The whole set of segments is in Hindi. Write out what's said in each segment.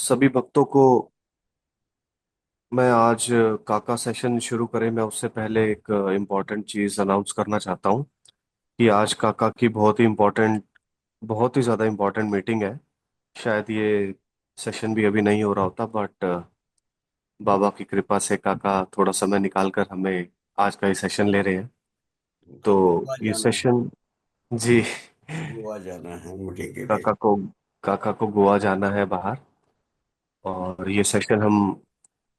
सभी भक्तों को मैं आज काका सेशन शुरू करें मैं उससे पहले एक इम्पोर्टेंट चीज़ अनाउंस करना चाहता हूँ कि आज काका की बहुत ही ज़्यादा इम्पोर्टेंट मीटिंग है। शायद ये सेशन भी अभी नहीं हो रहा होता बट बाबा की कृपा से काका थोड़ा समय निकाल कर हमें आज का ये सेशन ले रहे हैं। तो गोवा ये जाना है। सेशन जी गोवा जाना है मीटिंग के लिए। काका को काका को गोवा जाना है बाहर। और ये सेशन हम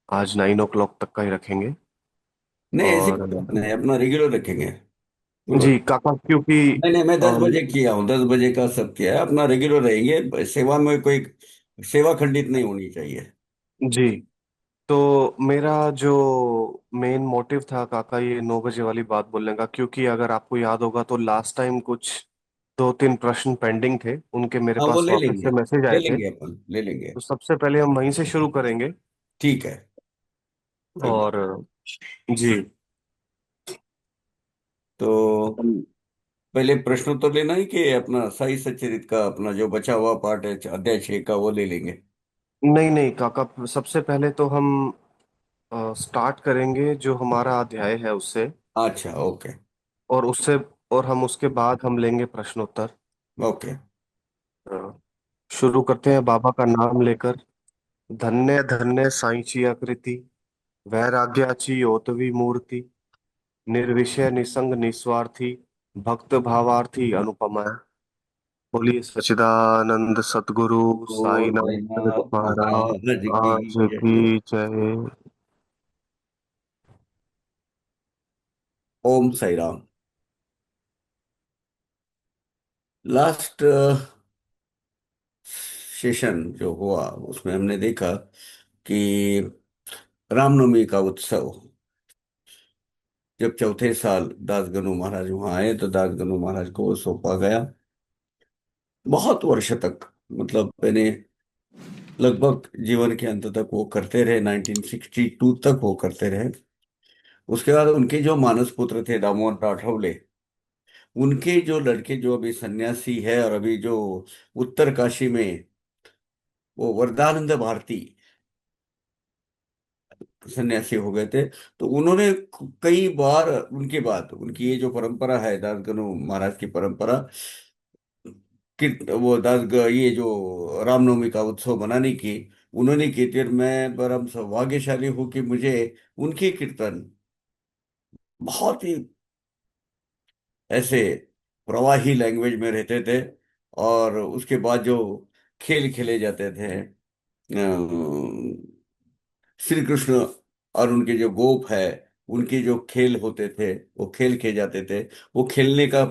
आज 9 o'clock तक का ही रखेंगे। नहीं, ऐसी और कोई बात नहीं, अपना रेगुलर रखेंगे। बोलो। जी काका क्योंकि नहीं नहीं, मैं 10 बजे अम, किया हूँ, 10 बजे का सब किया है, अपना रेगुलर रहेंगे। सेवा में कोई सेवा खंडित नहीं होनी चाहिए। जी तो मेरा जो मेन मोटिव था काका ये 9 बजे वाली बात बोलने का, क्योंकि अगर आपको याद होगा तो लास्ट टाइम कुछ 2-3 प्रश्न पेंडिंग थे, उनके मेरे हाँ, वो पास ले वापस लेंगे। से मैसेज ले आए थे। लेंगे, अपन ले लेंगे। तो सबसे पहले हम वहीं से शुरू करेंगे। ठीक है, कोई बात। और जी तो पहले प्रश्न तो लेना ही कि अपना साई सच्चरित का अपना जो बचा हुआ पार्ट है अध्याय 6 का, वो ले लेंगे। नहीं नहीं काका, सबसे पहले तो हम स्टार्ट करेंगे जो हमारा अध्याय है उससे। अच्छा, ओके। और उससे और हम उसके बाद हम लेंगे प्रश्नोत्तर। ओके। अ, शुरू करते हैं बाबा का नाम लेकर। धन्य धन्य साईंची आकृति, वैराग्याची ओतवी मूर्ति, निर्विषय निसंग निस्वार्थी, भक्त भावार्थी अनुपमा। बोलिए सच्चिदानंद सतगुरु तो साईनाथ साईनाथ महाराज महाराज की आज जय। की जय। ओम साई राम। लास्ट सेशन जो हुआ उसमें हमने देखा कि रामनवमी का उत्सव, जब चौथे साल दास गणु महाराज वहां आए तो दास गणु महाराज को वो सौंपा गया। बहुत वर्ष तक, मतलब मैंने लगभग जीवन के अंत तक वो करते रहे, 1962 तक वो करते रहे। उसके बाद उनके जो मानस पुत्र थे दामोदर राठौले, उनके जो लड़के जो अभी सन्यासी है और अभी जो उत्तर काशी में वो वरदानंद भारती सन्यासी हो गए थे। तो उन्होंने कई बार उनके बाद उनकी ये जो परंपरा है दास गणु महाराज की परंपरा, कि वो ये जो रामनवमी का उत्सव मनाने की उन्होंने की थी। और मैं परम सौभाग्यशाली हूँ कि मुझे उनके कीर्तन बहुत ही ऐसे प्रवाही लैंग्वेज में रहते थे। और उसके बाद जो खेल खेले जाते थे, श्री कृष्ण और उनके जो गोप है, उनके जो खेल होते थे, वो खेल खेले जाते थे। वो खेलने का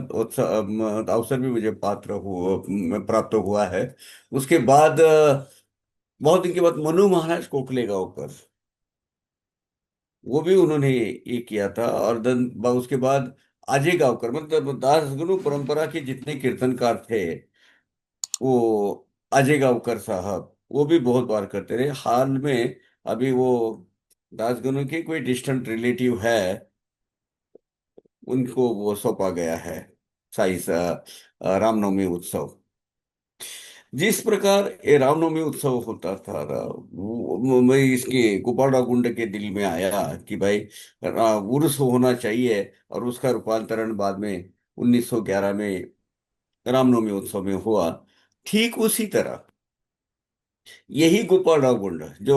अवसर भी मुझे प्राप्त हुआ है। उसके बाद बहुत दिन के बाद मनु महाराज कोखले गांव पर वो भी उन्होंने ये किया था। और उसके बाद अजय गांवकर, मतलब दास गुरु परंपरा के जितने कीर्तनकार थे, वो अजय गांवकर साहब वो भी बहुत बार करते रहे। हाल में अभी वो दासगणु के कोई डिस्टेंट रिलेटिव है, उनको वो सौंपा गया है रामनवमी उत्सव। जिस प्रकार ये रामनवमी उत्सव होता था मैं इसके गोपाल गुंड के दिल में आया कि भाई उर्स होना चाहिए। और उसका रूपांतरण बाद में 1911 में रामनवमी उत्सव में हुआ। ठीक उसी तरह यही गोपाल राव गुंड जो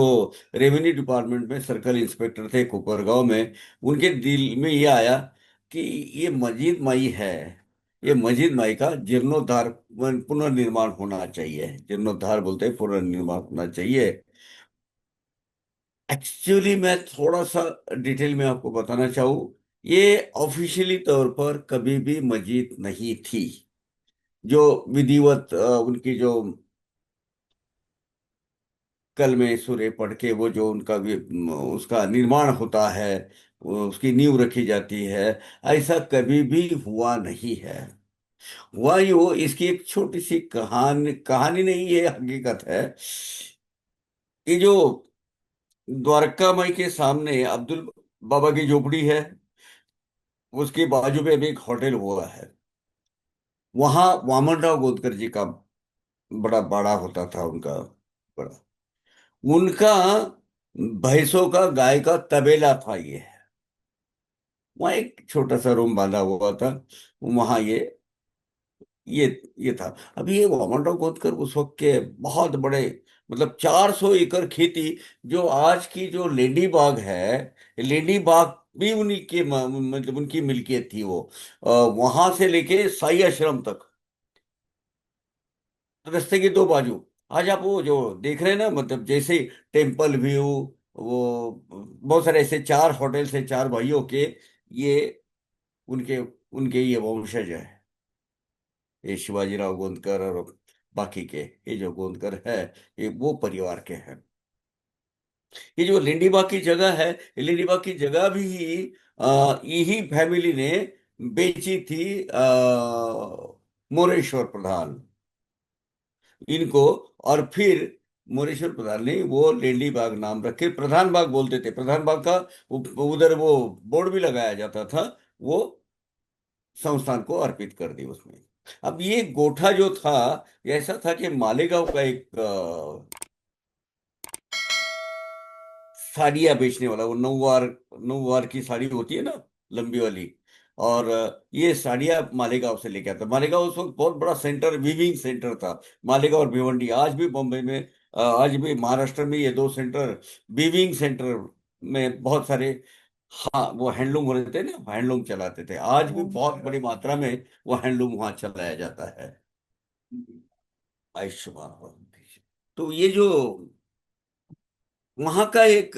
रेवेन्यू डिपार्टमेंट में सर्कल इंस्पेक्टर थे कोपरगांव में, उनके दिल में ये आया कि ये मस्जिद माई है, ये मस्जिद माई का जीर्णोद्धार पुनर्निर्माण होना चाहिए। जीर्णोद्धार बोलते हैं, पुनर्निर्माण होना चाहिए। एक्चुअली मैं थोड़ा सा डिटेल में आपको बताना चाहूँ, ये ऑफिशियली तौर पर कभी भी मस्जिद नहीं थी। जो विधिवत उनकी जो कल में सूर्य पढ़ के वो जो उनका उसका निर्माण होता है, उसकी नींव रखी जाती है, ऐसा कभी भी हुआ नहीं है। हुआ ही हो, इसकी एक छोटी सी कहानी, कहानी नहीं है, हकीकत है। ये जो द्वारका माई के सामने अब्दुल बाबा की झोपड़ी है, उसके बाजू में अभी एक होटल हुआ है। वहां वामन राव गोदकर जी का बड़ा बड़ा होता था, उनका बड़ा। उनका भैंसों का, गाय का तबेला था ये। वहाँ एक छोटा सा रूम बांधा हुआ था, वहां ये ये था। अभी ये वामनराव गोदकर उस वक्त के बहुत बड़े, मतलब 400 एकड़ खेती, जो आज की जो लेडी बाग है, लेडी बाग भी उन्हीं के मतलब उनकी मिल्कियत थी वो। वहां से लेके साई आश्रम तक, रास्ते के दो बाजू। आज आप वो जो देख रहे हैं ना, मतलब जैसे टेम्पल व्यू, वो बहुत सारे ऐसे 4 होटल्स है, 4 भाइयों के, ये उनके उनके ये वंशज है, ये शिवाजीराव गोंदकर और बाकी के, ये जो गोंदकर है, ये वो परिवार के हैं। ये जो लिंडीबाग की जगह है, ये लिंडीबाग की जगह भी यही फैमिली ने बेची थी मोरेश्वर प्रधान इनको। और फिर मोरेश्वर प्रधान ने वो लेंडी बाग नाम रखे, प्रधान बाग बोलते थे, प्रधान बाग का उधर वो बोर्ड भी लगाया जाता था, वो संस्थान को अर्पित कर दी उसमें। अब ये गोठा जो था, ये ऐसा था कि मालेगांव का एक साड़ियाँ बेचने वाला, वो नौवार की साड़ी होती है ना, लंबी वाली। और ये साड़ियाँ मालेगांव से लेके आता। मालेगांव उस वक्त बहुत बड़ा सेंटर, वीविंग सेंटर था। मालेगांव और भिवंडी, आज भी बॉम्बे में, आज भी महाराष्ट्र में, ये दो सेंटर, वीविंग सेंटर में बहुत सारे, हाँ, वो हैंडलूम रहते थे ना, हैंडलूम चलाते थे। आज भी बहुत बड़ी मात्रा में वो हैंडलूम वहां चलाया जाता है। आयुष्मान भव। तो ये जो वहां का एक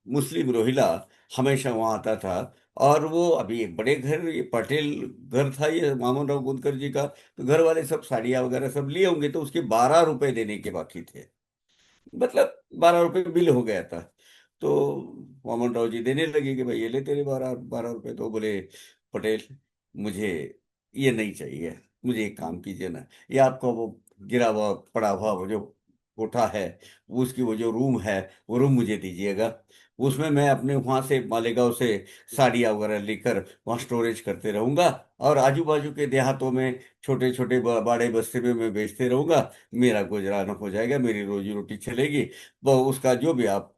मुस्लिम रोहिला हमेशा वहां आता था। और वो अभी एक बड़े घर, ये पटेल घर था ये मामन राव गुंदकर जी का। तो घर वाले सब साड़ियाँ वगैरह सब लिए होंगे, तो उसके 12 रुपए देने के बाकी थे, मतलब 12 रुपए बिल हो गया था। तो वामन राव जी देने लगे कि भाई ये ले तेरे 12 12 रुपए। तो बोले, पटेल, मुझे ये नहीं चाहिए, मुझे एक काम कीजिए ना, ये आपका वो गिरा हुआ पड़ा हुआ वो जो कोठा है, वो उसकी वो जो रूम है, वो रूम मुझे दीजिएगा। उसमें मैं अपने वहां से मालेगांव से साड़ियाँ वगैरह लेकर वहाँ स्टोरेज करते रहूंगा, और आजू बाजू के देहातों में छोटे छोटे बाड़े बस्ते में मैं बेचते रहूंगा। मेरा गुजरान हो जाएगा, मेरी रोजी रोटी चलेगी। वो उसका जो भी आप।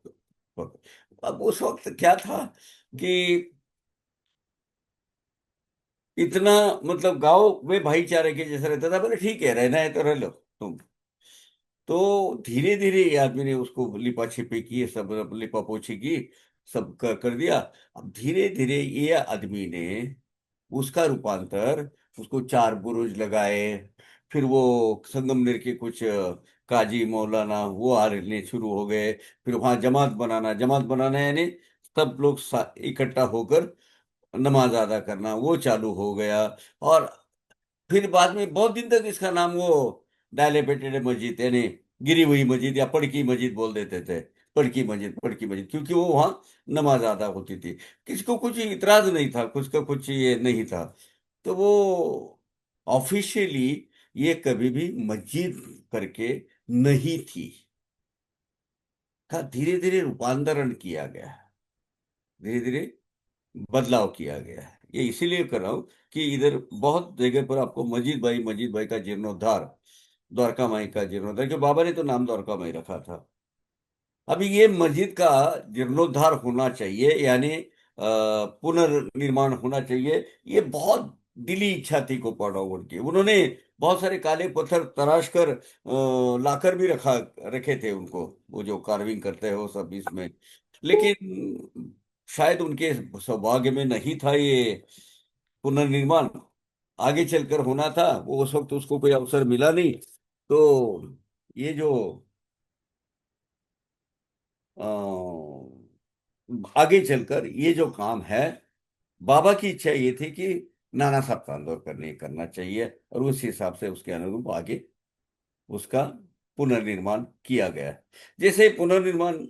अब उस वक्त क्या था कि इतना, मतलब गांव में भाईचारे के जैसा रहता था। बोले ठीक है, रहना है तो रह लो तुम। तो धीरे धीरे ये आदमी ने उसको लिपा छिपी की, सब लिपा पोछी की, सब कर दिया। अब धीरे धीरे ये आदमी ने उसका रूपांतर, उसको 4 बुरुज लगाए। फिर वो संगमनेर के कुछ काजी मौलाना वो आने शुरू हो गए। फिर वहां जमात बनाना यानी सब लोग इकट्ठा होकर नमाज अदा करना, वो चालू हो गया। और फिर बाद में बहुत दिन तक इसका नाम वो डायलेपेटेड मस्जिद, यानी गिरी हुई मस्जिद या पड़की मस्जिद बोल देते थे। पड़की मस्जिद, क्योंकि वो वहाँ नमाज अदा होती थी। किसको कुछ इतराज नहीं था, कुछ का कुछ ये नहीं था। तो वो ऑफिशियली ये कभी भी मस्जिद करके नहीं थी, का धीरे धीरे रूपांतरण किया गया, धीरे धीरे बदलाव किया गया है। ये इसीलिए कर रहा हूँ कि इधर बहुत जगह पर आपको मजीद भाई का जीर्णोद्धार, द्वारका माई का जीर्णोद्धार, जो बाबा ने तो नाम द्वारका माई रखा था। अभी ये मस्जिद का जीर्णोद्धार होना चाहिए, यानी पुनर्निर्माण होना चाहिए। ये बहुत दिली इच्छा थी कोपाडावन की। उन्होंने बहुत सारे काले पत्थर तराश कर लाकर भी रखे थे उनको, वो जो कार्विंग करते हैं वो सब इसमें। लेकिन शायद उनके सौभाग्य में नहीं था ये पुनर्निर्माण। आगे चलकर होना था, वो उस वक्त उसको कोई अवसर मिला नहीं। तो ये जो आगे चलकर ये जो काम है, बाबा की इच्छा ये थी कि नाना साहब कांदोरकर ने करना चाहिए, और उस हिसाब से उसके अनुरूप आगे उसका पुनर्निर्माण किया गया। जैसे पुनर्निर्माण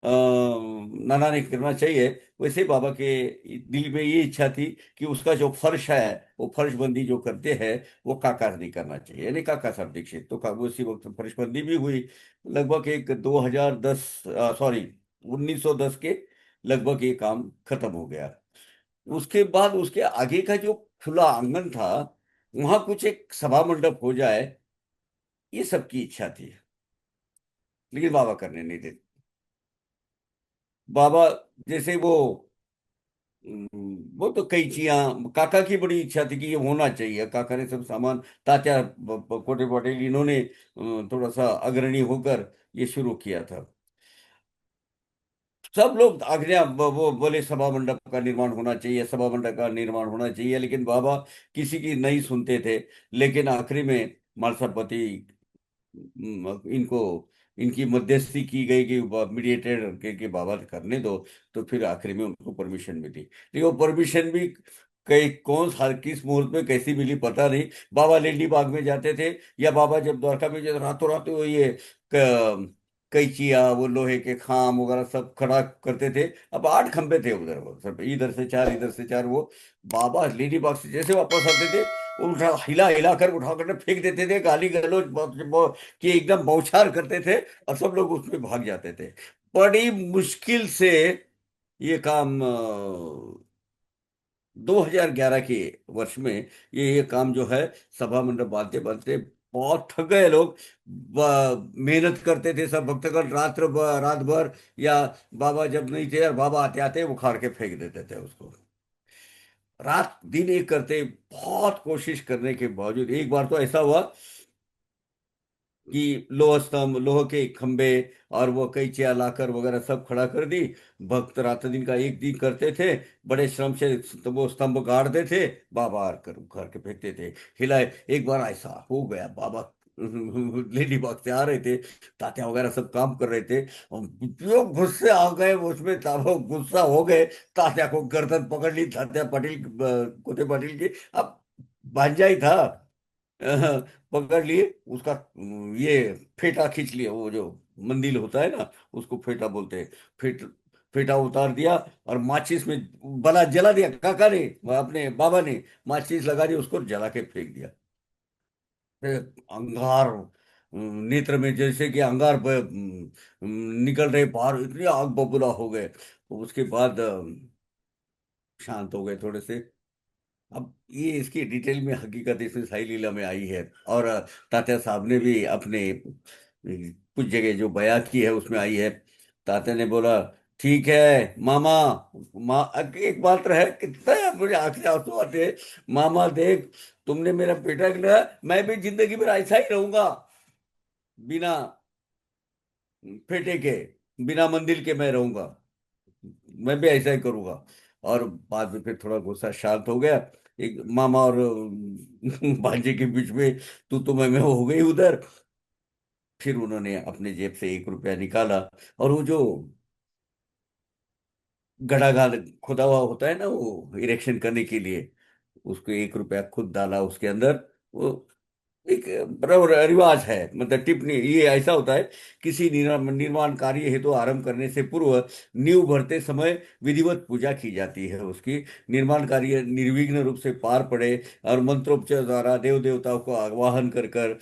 नाना ने करना चाहिए, वैसे बाबा के दिल में ये इच्छा थी कि उसका जो फर्श है, वो फर्शबंदी जो करते हैं, वो काका नहीं करना चाहिए, यानी काका साहब दीक्षित। तो उसी वक्त फर्शबंदी भी हुई। लगभग एक 2010, सॉरी, 1910 के लगभग ये काम खत्म हो गया। उसके बाद उसके आगे का जो खुला आंगन था, वहां कुछ एक सभा मंडप हो जाए, ये सबकी इच्छा थी। लेकिन बाबा करने नहीं देते। बाबा जैसे वो तो कैंचियां, काका की बड़ी इच्छा थी कि ये होना चाहिए। काका ने सब सामान, तात्या कोटे पटेल इन्होंने थोड़ा सा अग्रणी होकर ये शुरू किया था। सब लोग आज्ञा वो बोले सभा मंडप का निर्माण होना चाहिए, सभा मंडप का निर्माण होना चाहिए, लेकिन बाबा किसी की नहीं सुनते थे। लेकिन आखिरी में मालसापति इनको, इनकी मध्यस्थी की गई कि मीडिएटेड के बाबा करने दो। तो फिर आखिरी में उनको परमिशन मिली, लेकिन वो परमिशन भी कई कौन सा किस मुहूर्त में कैसी मिली पता नहीं। बाबा लेंडी बाग में जाते थे, या बाबा जब द्वारका में जाते, रातों रात वो ये कैंचिया, वो लोहे के खाम वगैरह सब खड़ा करते थे। अब 8 खंबे थे उधर, वो सब इधर से 4 इधर से 4। वो बाबा लेडी बाग से जैसे वापस आते थे, वो उठा हिला हिला कर उठा कर फेंक देते थे, गाली गलौज कि एकदम बौछार करते थे, और सब लोग उसमें भाग जाते थे। बड़ी मुश्किल से ये काम 2011 के वर्ष में ये काम जो है, सभा मंडप बांधते बांधते बहुत थक गए लोग। मेहनत करते थे सब भक्तगण, रात भर, या बाबा जब नहीं थे और बाबा आते आते उखाड़ के फेंक देते थे उसको। रात दिन एक करते, बहुत कोशिश करने के बावजूद एक बार तो ऐसा हुआ कि लोह स्तंभ, लोह के खंबे और वो कैंचिया लाकर वगैरह सब खड़ा कर दी। भक्त रात दिन का एक दिन करते थे, बड़े श्रम से वो स्तंभ गाड़ते थे, बाबा आकर उखाड़ के फेंकते थे, हिलाए। एक बार ऐसा हो गया, बाबा लेडी बाग से आ रहे थे, तात्या वगैरह सब काम कर रहे थे, और जो गुस्से आ गए उसमें, ताबो गुस्सा हो गए, तात्या को गर्दन पकड़ ली, तात्या पटेल, कोटे पाटिल की। अब भांजा ही था, पकड़ लिए उसका, ये फेटा खींच लिया, वो जो मंदिल होता है ना, उसको फेटा बोलते हैं। फेट फेटा उतार दिया, और माचिस में बला जला दिया। काका ने, अपने बाबा ने माचिस लगा दी, उसको जला के फेंक दिया। फिर अंगार, नेत्र में जैसे कि अंगार निकल रहे बाहर, इतनी आग बबूला हो गए। तो उसके बाद शांत हो गए थोड़े से। अब ये इसकी डिटेल में हकीकत इसमें साई लीला में आई है, और तात्या साहब ने भी अपने कुछ जगह जो बयां की है उसमें आई है। तात्या ने बोला, ठीक है मामा, एक बात है, कितना है, मुझे आंखें आंसू आते हैं। मामा देख, तुमने मेरा बेटा लिया, मैं भी जिंदगी भर ऐसा ही रहूंगा, बिना फेटे के, बिना मंदिर के मैं रहूंगा, मैं भी ऐसा ही करूंगा। और बाद में फिर थोड़ा गुस्सा शांत हो गया। एक मामा और भांजे के बीच में तू मैं हो गई उधर। फिर उन्होंने अपने जेब से 1 रुपया निकाला, और वो जो गड़ा घाल खुदा हुआ होता है ना, वो इरेक्शन करने के लिए, उसको 1 रुपया खुद डाला उसके अंदर। वो एक बराबर रिवाज है, मतलब टिप्पणी ये ऐसा होता है, किसी निर्माण कार्य हेतु आरंभ करने से पूर्व नींव भरते समय विधिवत पूजा की जाती है उसकी। निर्माण कार्य निर्विघ्न रूप से पार पड़े, और मंत्रोपचार द्वारा देव देवताओं को आवाहन कर कर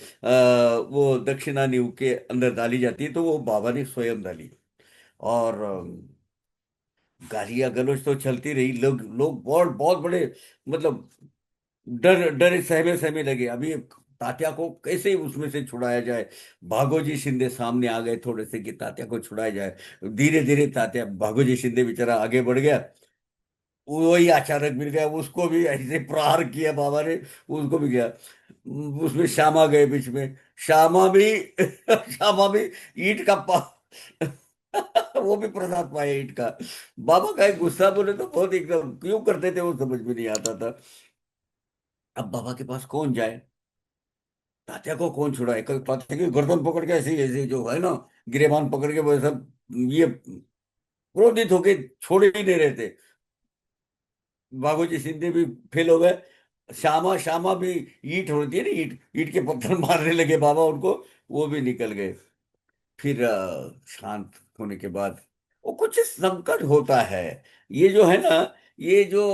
वो दक्षिणा नींव के अंदर डाली जाती है। तो वो बाबा ने स्वयं डाली। और गालियां गलौज तो चलती रही, लोग लोग बहुत बहुत बड़े, मतलब डर डरे सहमे सहमे लगे। अभी तात्या को कैसे उसमें से छुड़ाया जाए। भागोजी शिंदे सामने आ गए थोड़े से कि तात्या को छुड़ाया जाए। धीरे धीरे तात्या, भागोजी शिंदे बेचारा आगे बढ़ गया, वही अचानक मिल गया, उसको भी ऐसे प्रहार किया बाबा ने, उसको भी गया। उसमें श्यामा गए बीच में, श्यामा भी श्यामा भी ईंट का वो भी प्रसाद पाया ईंट का। बाबा का एक गुस्सा बोले तो बहुत एकदम क्यों करते थे वो समझ में नहीं आता था। अब बाबा के पास कौन जाए, तात्या को कौन छुड़ाए, कल तात्या की गर्दन पकड़ के ऐसे ऐसे जो है ना, गिरेबान पकड़ के वो सब, ये क्रोधित होके छोड़ ही नहीं रहे थे। बाबूजी सिंधे भी फेल हो गए। श्यामा श्यामा भी, ईंट होती है ना, ईंट ईंट के पत्थर मारने लगे बाबा उनको, वो भी निकल गए। फिर शांत होने के बाद वो कुछ संकट होता है। ये जो है ना, ये जो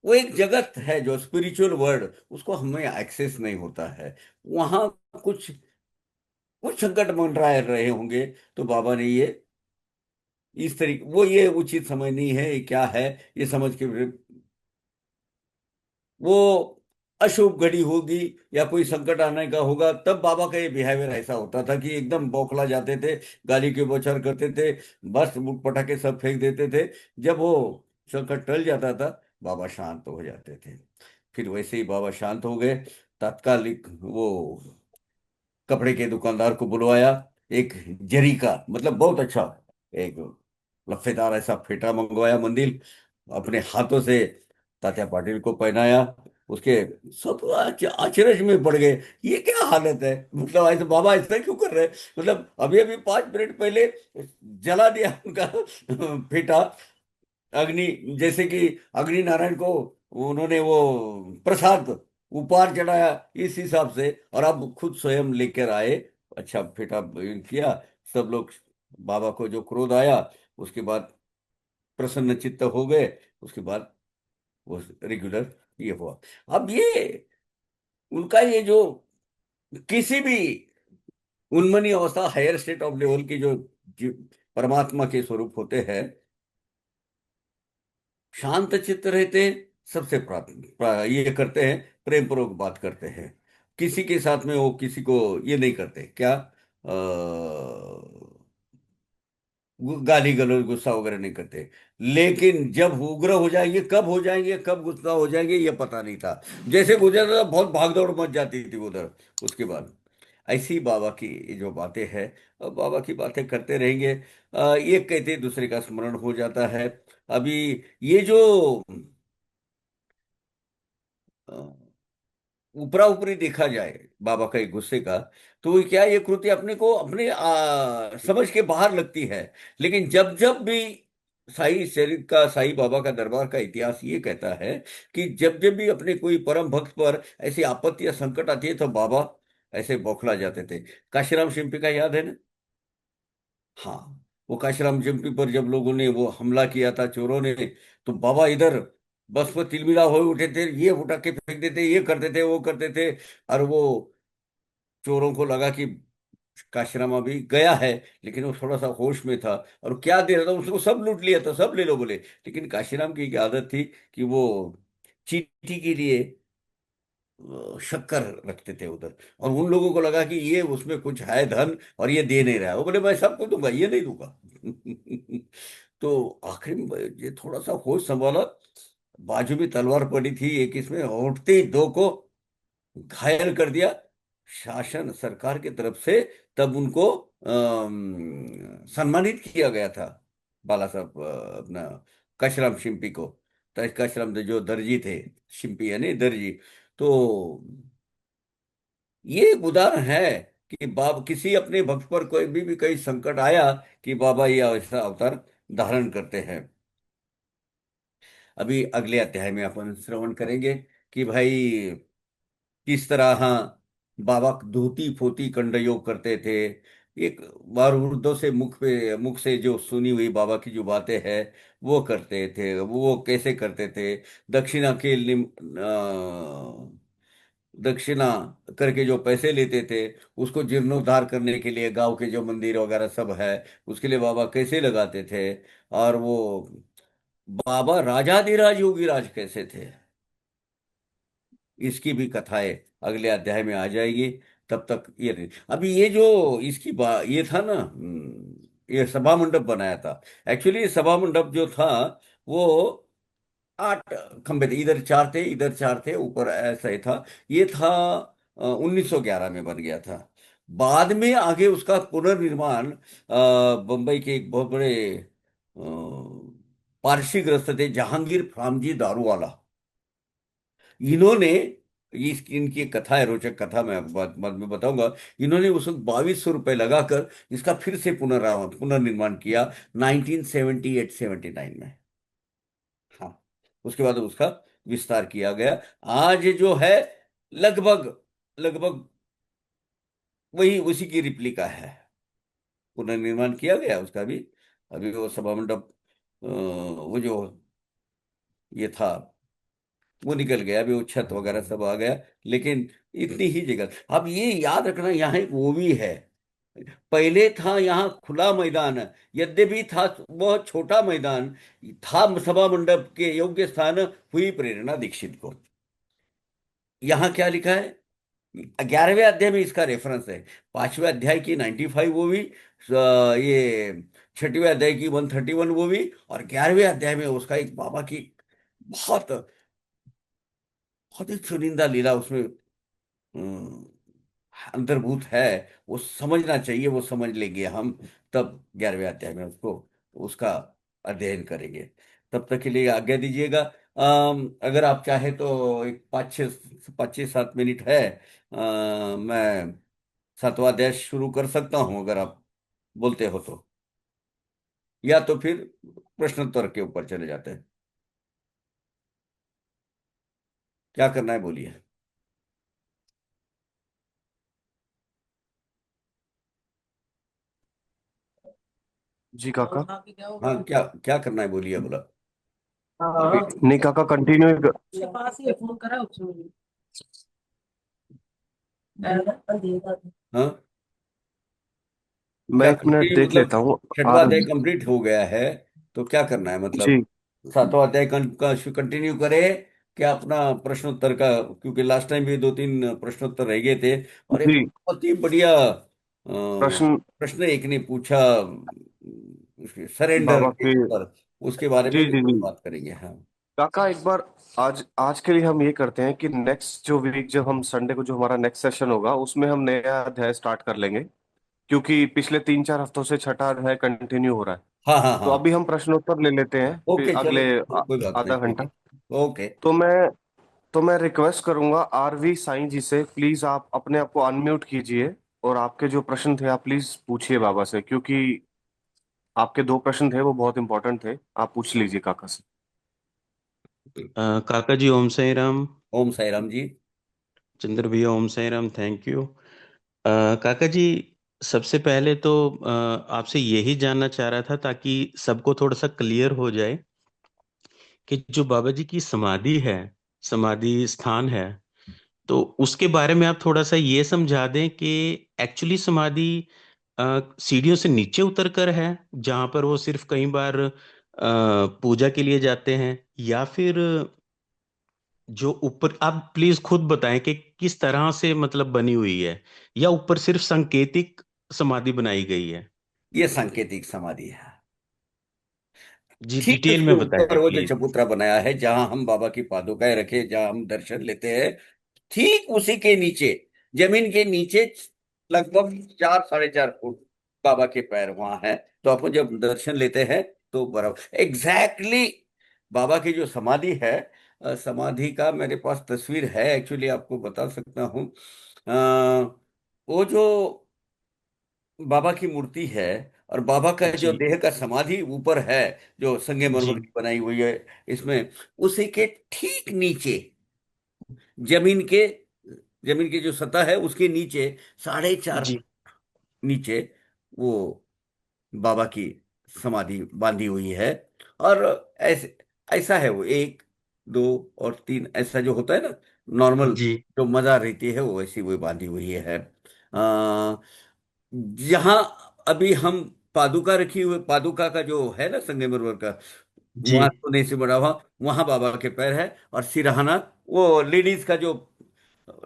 वो एक जगत है जो स्पिरिचुअल वर्ल्ड, उसको हमें एक्सेस नहीं होता है। वहां कुछ कुछ संकट मंडरा रहे होंगे, तो बाबा ने ये इस तरीके, वो ये उचित समय नहीं है, ये क्या है, ये समझ के वो अशुभ घड़ी होगी या कोई संकट आने का होगा, तब बाबा का ये बिहेवियर ऐसा होता था कि एकदम बौखला जाते थे, गाली के बौछार करते थे, बस उठ पटाखे सब फेंक देते थे। जब वो संकट टल जाता था, बाबा शांत हो जाते थे। फिर वैसे ही बाबा शांत हो गए। तात्कालिक वो कपड़े के दुकानदार को बुलवाया, एक जरी का मतलब बहुत अच्छा एक लफेदार ऐसा फेटा मंगवाया, मंदिर अपने हाथों से तात्या पाटिल को पहनाया। उसके सब अचरज में पड़ गए, ये क्या हालत है, मतलब ऐसे बाबा ऐसा क्यों कर रहे हैं, मतलब अभी अभी 5 मिनट पहले जला दिया उनका फेटा, अग्नि, जैसे कि अग्नि नारायण को उन्होंने वो प्रसाद उपहार चढ़ाया इस हिसाब से, और अब खुद स्वयं लेकर आए, अच्छा फेटा किया। सब लोग, बाबा को जो क्रोध आया, उसके बाद प्रसन्न चित्त हो गए। उसके बाद वो रेगुलर ये हुआ। अब ये उनका ये जो किसी भी उन्मनी अवस्था, हायर स्टेट ऑफ लेवल की जो परमात्मा के स्वरूप होते हैं, शांत चित्त रहते हैं, सबसे ये करते हैं, प्रेम पूर्वक बात करते हैं। किसी के साथ में वो किसी को ये नहीं करते क्या, गाली गलौज गुस्सा वगैरह नहीं करते। लेकिन जब उग्र हो जाएंगे, कब हो जाएंगे, कब गुस्सा हो जाएंगे, ये पता नहीं था। जैसे गुजरता था, बहुत भागदौड़ मच जाती थी उधर। उसके बाद ऐसी बाबा की जो बातें हैं, अब बाबा की बातें करते रहेंगे। एक कहते दूसरे का स्मरण हो जाता है। अभी ये जो ऊपरा ऊपरी देखा जाए बाबा का एक गुस्से का, तो क्या ये कृति अपने को अपने समझ के बाहर लगती है। लेकिन जब जब भी साई चरित का, साई बाबा का दरबार का इतिहास ये कहता है कि जब जब भी अपने कोई परम भक्त पर ऐसी आपत्ति या संकट आती है, तो बाबा ऐसे बौखला जाते थे। काशीराम शिंपी का याद है ना? हाँ, वो काशीराम जम्पी पर जब लोगों ने वो हमला किया था, चोरों ने, तो बाबा इधर बस वो तिलमिला हो उठे थे, ये उठा के फेंक देते, ये करते थे, वो करते थे। और वो चोरों को लगा कि काशीराम अभी गया है, लेकिन वो थोड़ा सा होश में था, और क्या दे रहा था उसको, सब लूट लिया था, सब ले लो बोले। लेकिन काशीराम की एक आदत थी कि वो चींटी के लिए शक्कर रखते थे उधर, और उन लोगों को लगा कि ये उसमें कुछ है धन, और ये दे नहीं रहा है, वो बोले मैं सबको दूंगा, ये नहीं दूंगा। तो आखिर में ये थोड़ा सा होश संभाला, बाजू में तलवार पड़ी थी एक, इसमें उठते ही दो को घायल कर दिया, शासन सरकार की तरफ से। तब उनको सम्मानित किया गया था, बाला साहब अपना काशीराम शिंपी को। काशीराम जो दर्जी थे, शिंपी यानी दर्जी। तो ये एक उदाहरण है कि बाबा किसी अपने भक्त पर कोई भी कहीं संकट आया, कि बाबा ये ऐसा अवतार धारण करते हैं। अभी अगले अध्याय में अपन श्रवण करेंगे कि भाई किस तरह, हाँ, बाबा धोती पोती कंठ योग करते थे। एक बार उर्दू से मुख से जो सुनी हुई बाबा की जो बातें हैं, वो करते थे, वो कैसे करते थे। दक्षिणा के दक्षिणा करके जो पैसे लेते थे, उसको जीर्णोद्धार करने के लिए गांव के जो मंदिर वगैरह सब है, उसके लिए बाबा कैसे लगाते थे। और वो बाबा राजाधिराज योगीराज कैसे थे, इसकी भी कथाएं अगले अध्याय में आ जाएगी। तब तक ये नहीं। अभी ये जो ये था ना, ये सभा मंडप बनाया था। एक्चुअली सभा मंडप जो था, वो 8 खंबे थे, इधर 4 थे, इधर 4 थे, ऊपर ऐसा ही था। ये था 1911 में बन गया था। बाद में आगे उसका पुनर्निर्माण बम्बई के एक बहुत बड़े पारसीग्रस्त थे, जहांगीर फामजी दारूवाला। इन्होंने, इस इनकी एक कथा है, रोचक कथा, मैं आपको बाद में बताऊंगा। इन्होंने उस वक्त 2200 रुपये लगाकर इसका फिर से पुनर्निर्माण किया 1978-79 में। हाँ, उसके बाद उसका विस्तार किया गया। आज जो है, लगभग लगभग वही उसी की रिप्लिका है, पुनर्निर्माण किया गया उसका भी। अभी वो सभा मंडप वो जो ये था, वो निकल गया, अभी वो छत वगैरह सब आ गया। लेकिन इतनी ही जगह, अब ये याद रखना, यहाँ एक वो भी है। पहले था यहाँ खुला मैदान, यद्यपि था बहुत छोटा मैदान, था सभा मंडप के योग्य स्थान, हुई प्रेरणा दीक्षित को। यहाँ क्या लिखा है? 11वें अध्याय में इसका रेफरेंस है। 5वें अध्याय की 95 वो भी, ये 6वें अध्याय की 131 वो भी, और 11वें अध्याय में उसका एक बाबा की बहुत बहुत ही चुनिंदा लीला उसमें अंतर्भूत है। वो समझना चाहिए, वो समझ लेंगे हम तब 11वें अध्याय में उसको, उसका अध्ययन करेंगे। तब तक के लिए आज्ञा दीजिएगा। अगर आप चाहे तो एक 5-6 7 मिनट है, मैं 7वां अध्याय शुरू कर सकता हूं अगर आप बोलते हो तो, या तो फिर प्रश्नोत्तर के ऊपर चले जाते हैं। क्या करना है बोलिए। जी काका। हाँ, क्या क्या करना है बोलिए बोला। नहीं काका, कंटिन्यू। हाँ, मैं क्या एक मिनट कंटिन्यू देख मतलब? लेता हूँ। 6वां आर अध्याय कंप्लीट हो गया है, तो क्या करना है मतलब? जी 7वां अध्याय का कंटिन्यू करें, क्या अपना प्रश्नोत्तर का? क्योंकि लास्ट टाइम भी 2-3 प्रश्नोत्तर रह गए थे, और एक जी। बहुत ही बढ़िया प्रश्न प्रश्न एक ने पूछा, सरेंडर बाबा के के। ऊपर, उसके बारे में जी भी जी थोड़ी जी। बात करेंगे। हाँ, काका एक बार, आज आज के लिए हम ये करते हैं कि नेक्स्ट जो वीक, जब हम संडे को जो हमारा नेक्स्ट सेशन होगा, उसमें हम नया अध्याय स्टार्ट कर लेंगे। क्योंकि पिछले 3-4 हफ्तों से छठा अध्याय कंटिन्यू हो रहा है। हाँ, हाँ, तो हाँ। अभी हम प्रश्नोत्तर ले लेते हैं फिर ओके, चलो, अगले कोई बात नहीं, आधा ठीक घंटा। है। ओके। तो मैं रिक्वेस्ट करूंगा आरवी साईं जी से, प्लीज आप अपने आप को अनम्यूट कीजिए। और आपके जो प्रश्न थे आप प्लीज पूछिए बाबा से, क्योंकि आपके 2 प्रश्न थे वो बहुत इंपॉर्टेंट थे। आप पूछ लीजिए काका से। काका जी ओम साई राम। ओम साई राम जी। चंद्र भैया ओम साई राम, थैंक यू। काका जी, सबसे पहले तो आपसे यही जानना चाह रहा था ताकि सबको थोड़ा सा क्लियर हो जाए कि जो बाबा जी की समाधि है, समाधि स्थान है, तो उसके बारे में आप थोड़ा सा ये समझा दें कि एक्चुअली समाधि सीढ़ियों से नीचे उतर कर है, जहां पर वो सिर्फ कई बार पूजा के लिए जाते हैं, या फिर जो ऊपर, आप प्लीज खुद बताएं कि किस तरह से मतलब बनी हुई है, या ऊपर सिर्फ सांकेतिक समाधि बनाई गई है। ये सांकेतिक समाधि है। जी ठीक डिटेल उसके में ऊपर बताइए वो जो प्लीज। चबूतरा बनाया है, जहां हम बाबा की पादुकाएं रखे, जहां हम दर्शन लेते हैं, ठीक उसी के नीचे, जमीन के नीचे, लगभग 4-4.5 फुट बाबा के पैर वहां है। तो आप जब दर्शन लेते हैं तो बराबर एग्जैक्टली बाबा की जो समाधि है, समाधि का मेरे पास तस्वीर है, एक्चुअली आपको बता सकता हूँ। वो जो बाबा की मूर्ति है, और बाबा का जो जी देह का समाधि ऊपर है, जो संगमरमर जी की बनाई हुई है इसमें, उसी के ठीक नीचे, जमीन के जमीन की जो सतह है उसके नीचे, 4.5 जी नीचे, वो बाबा की समाधि बांधी हुई है। और ऐसे ऐसा है वो, 1, 2 और 3 ऐसा जो होता है ना, नॉर्मल जी जो मजार रहती है, वो वैसी वो बांधी हुई है। जहां अभी हम पादुका रखी हुई, पादुका का जो है ना संगमरमर का, जी वहां सोने से बना हुआ, वहां बाबा के पैर है। और सिरहाना, वो लेडीज का जो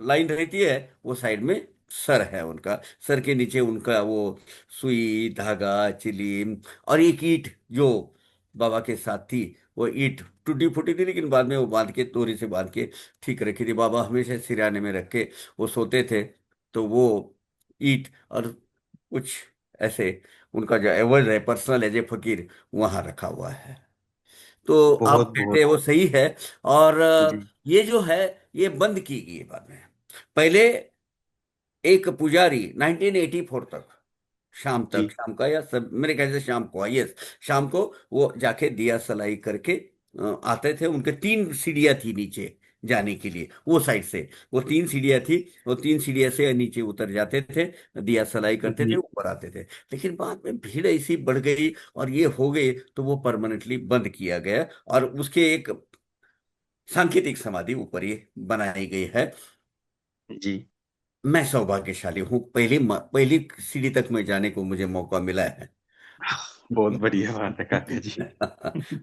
लाइन रहती है, वो साइड में सर है उनका, सर के नीचे उनका वो सुई धागा चिलीम, और एक ईंट जो बाबा के साथ थी, वो ईंट टूटी फूटी थी, लेकिन बाद में वो बांध के, दोरी से बांध के ठीक रखी थी। बाबा हमेशा सिरहाने में रख के वो सोते थे। तो वो ईंट और कुछ ऐसे उनका जो एवज है, पर्सनल एज ए फकीर, वहां रखा हुआ है। तो आप बहुत कहते बहुत। हैं वो सही है। और जी ये जो है, ये बंद की गई है बाद में। पहले एक पुजारी 1984 तक, शाम तक, जी शाम का, या सब मेरे ख्याल से शाम को, यस, शाम को वो जाके दिया सलाई करके आते थे। उनके 3 सीढ़ियाँ थी नीचे जाने के लिए, वो साइड से वो 3 सीढ़ियाँ थी। वो 3 सीढ़ियाँ से नीचे उतर जाते थे, दिया सलाई करते थे, जी। ऊपर आते थे। लेकिन बाद में भीड़ ऐसी बढ़ गई और ये हो गई, तो वो परमानेंटली बंद किया गया, और उसके एक सांकेतिक समाधि ऊपर ही बनाई गई है। जी मैं सौभाग्यशाली हूँ, पहली सीढ़ी तक में जाने को मुझे मौका मिला है। बहुत बढ़िया बात है काका जी।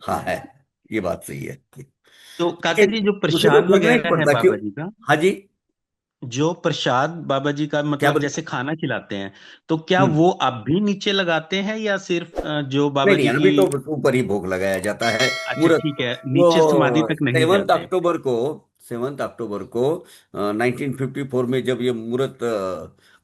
हाँ है। ये बात सही है। तो काका लेकिन जी जो उसे तो प्रसाद फर्क नहीं वगैरह है पड़ता क्यों। बाबा जी का, हाँ जी। जो प्रसाद बाबा जी का क्या मतलब बोले। जैसे खाना खिलाते हैं, तो क्या हम्म। वो अब भी नीचे लगाते हैं या सिर्फ जो नहीं बाबा नहीं, जी की। अभी तो ऊपर ही भोग लगाया जाता है। अच्छा मूर्त ठीक है, नीचे समाधि वो तक नहीं 7 जाते। अक्टूबर को, 7 अक्टूबर को 1954 में जब ये मूर्त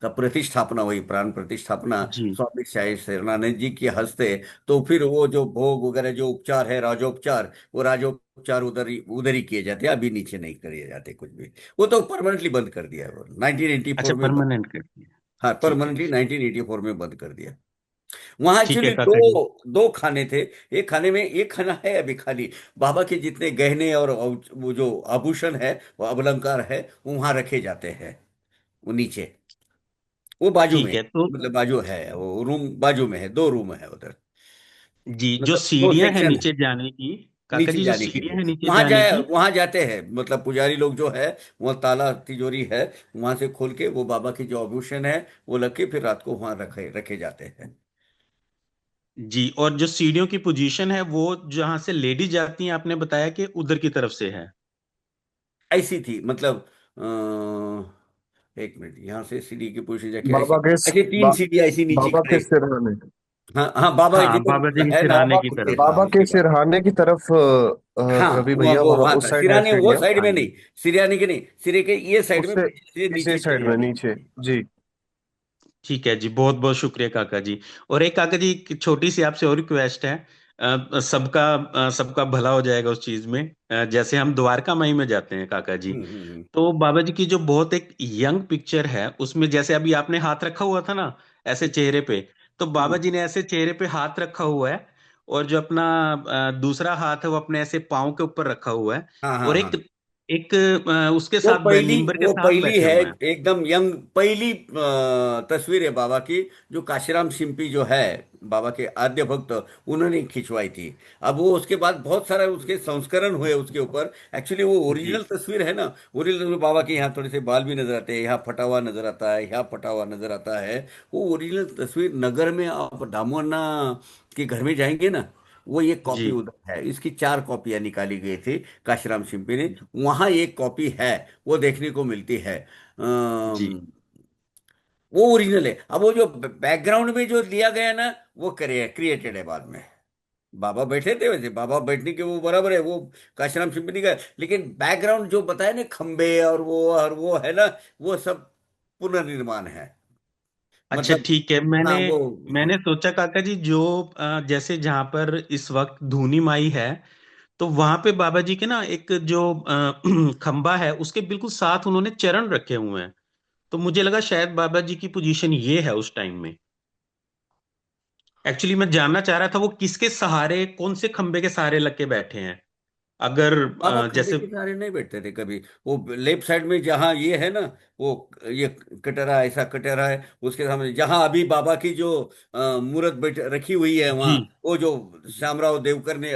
का प्रतिष्ठापना हुई, प्राण प्रतिष्ठापना जी स्वामी साई शरणानंद जी के हस्ते, तो फिर वो जो भोग वगैरह जो उपचार है, राजोपचार, वो राजोपचार उधर ही किए जाते हैं, अभी नीचे नहीं किए जाते कुछ भी। वो तो परमानेंटली बंद कर दिया है वो अच्छा, 1984 में बंद। परमानेंट कर दिया। हाँ, ठीक है। परमानेंटली 1984 में बंद कर दिया। वहां ठीक है एक्चुअली काका जी। दो दो खाने थे। एक खाने में, एक खाना है अभी खाली, बाबा के जितने गहने और वो जो आभूषण है, वो अलंकार है, वो वहां रखे जाते हैं, वो नीचे, वो बाजू में, ठीक है तो मतलब बाजू है, वो रूम बाजू में है, 2 रूम है उधर। जी, जो मतलब दो सीढ़ियां हैं सेक्शन है नीचे जाने की, काका नीचे जी जो जाने के सीढ़ियां लिए। हैं नीचे जाने की। वहां जाते हैं, मतलब पुजारी लोग जो है, वहाँ ताला तिजोरी है, वहां से खोल के वो बाबा की जो आभूषण है वो रख के फिर रात को वहां रखे रखे जाते हैं। जी, और जो सीढ़ियों की पोजीशन है वो जहां से लेडीज जाती हैं, आपने बताया कि उधर की तरफ से है। ऐसी थी, मतलब 1 मिनट, यहाँ से सीढ़ी की पोजीशन जाके बाबा ऐसी, के ऐसी तीन बा, सीढ़ियाँ ऐसी नीचे बाबा के खड़े। सिरहाने हाँ हाँ, बाबा हाँ, देखो बाबा जी के है ना, सिरहाने बाबा की उसके, तरफ। हाँ बाबा के उसके बाद। सिरहाने की तरफ हाँ, रवि वो भैया वो वहाँ वहां उस था, साइड है सिराने वो सीढ़ियाँ। साइड हाँ में जी। नहीं, सिराने के नहीं, सिरे के ये साइड में, उससे से इसी नीचे साइड चले में जाते नीचे। हैं। जी। ठीक है जी, बहुत बहुत शुक्रिया काका जी। और एक काका जी, एक छोटी सी आपसे और रिक्वेस्ट है। सबका भला हो जाएगा उस चीज में। जैसे हम द्वारका माई में जाते हैं काका जी, हम्म। तो बाबा जी की जो बहुत एक यंग पिक्चर है, उसमें जैसे अभी आपने हाथ रखा हुआ था ना ऐसे चेहरे पे, तो बाबा हम्म। जी ने ऐसे चेहरे पे हाथ रखा हुआ है। और जो अपना दूसरा हाथ है वो अपने ऐसे पाँव के ऊपर रखा हुआ है। हाँ हाँ और हाँ। एक एक उसके वो साथ पहली निम्बर के वो साथ पहली बैठे है, हुए हैं। एकदम यंग पहली तस्वीर है बाबा की, जो काशीराम शिंपी जो है, बाबा के आद्य भक्त, उन्होंने खिंचवाई थी। अब वो उसके बाद बहुत सारे उसके संस्करण हुए उसके ऊपर। एक्चुअली वो जी ओरिजिनल तस्वीर है ना, ओरिजिनल में बाबा के यहाँ थोड़े से बाल भी नजर आते हैं, यहाँ फटा हुआ नजर आता है, यहाँ फटा हुआ नजर आता है। वो ओरिजिनल तस्वीर नगर में आप दामोन्ना के घर में जाएंगे ना, वो ये जी कॉपी उधर है, इसकी 4 कॉपियां निकाली गई थी काशीराम शिंपी ने। वहां एक कॉपी है, वो देखने को मिलती है। जी। वो ओरिजिनल है। अब वो जो बैकग्राउंड में जो लिया गया ना, वो क्रिएटेड है बाद में। बाबा बैठे थे वैसे, बाबा बैठने के वो बराबर है, वो काशीराम शिंपी का, लेकिन बैकग्राउंड जो बताया ना, खंबे और वो है ना, वो सब पुनर्निर्माण है, अच्छा मतलब। ठीक है। मैंने हाँ वो, मैंने सोचा काका जी, जो जैसे जहां पर इस वक्त धूनी माई है, तो वहां पे बाबा जी के ना एक जो खंबा है, उसके बिल्कुल साथ उन्होंने चरण रखे हुए हैं। तो मुझे लगा शायद बाबा जी की पोजीशन ये है उस टाइम में। एक्चुअली मैं जानना चाह रहा था वो किसके सहारे, कौन से खंबे के सहारे लग के बैठे हैं। अगर बाबा खंबे जैसे। के सहारे नहीं बैठते थे कभी। वो लेफ्ट साइड में जहाँ ये है ना, वो ये कटरा, ऐसा कटरा है, उसके सामने जहाँ अभी बाबा की जो मूर्त बैठ रखी हुई है, जी वहाँ वो जो श्यामराव देवकर ने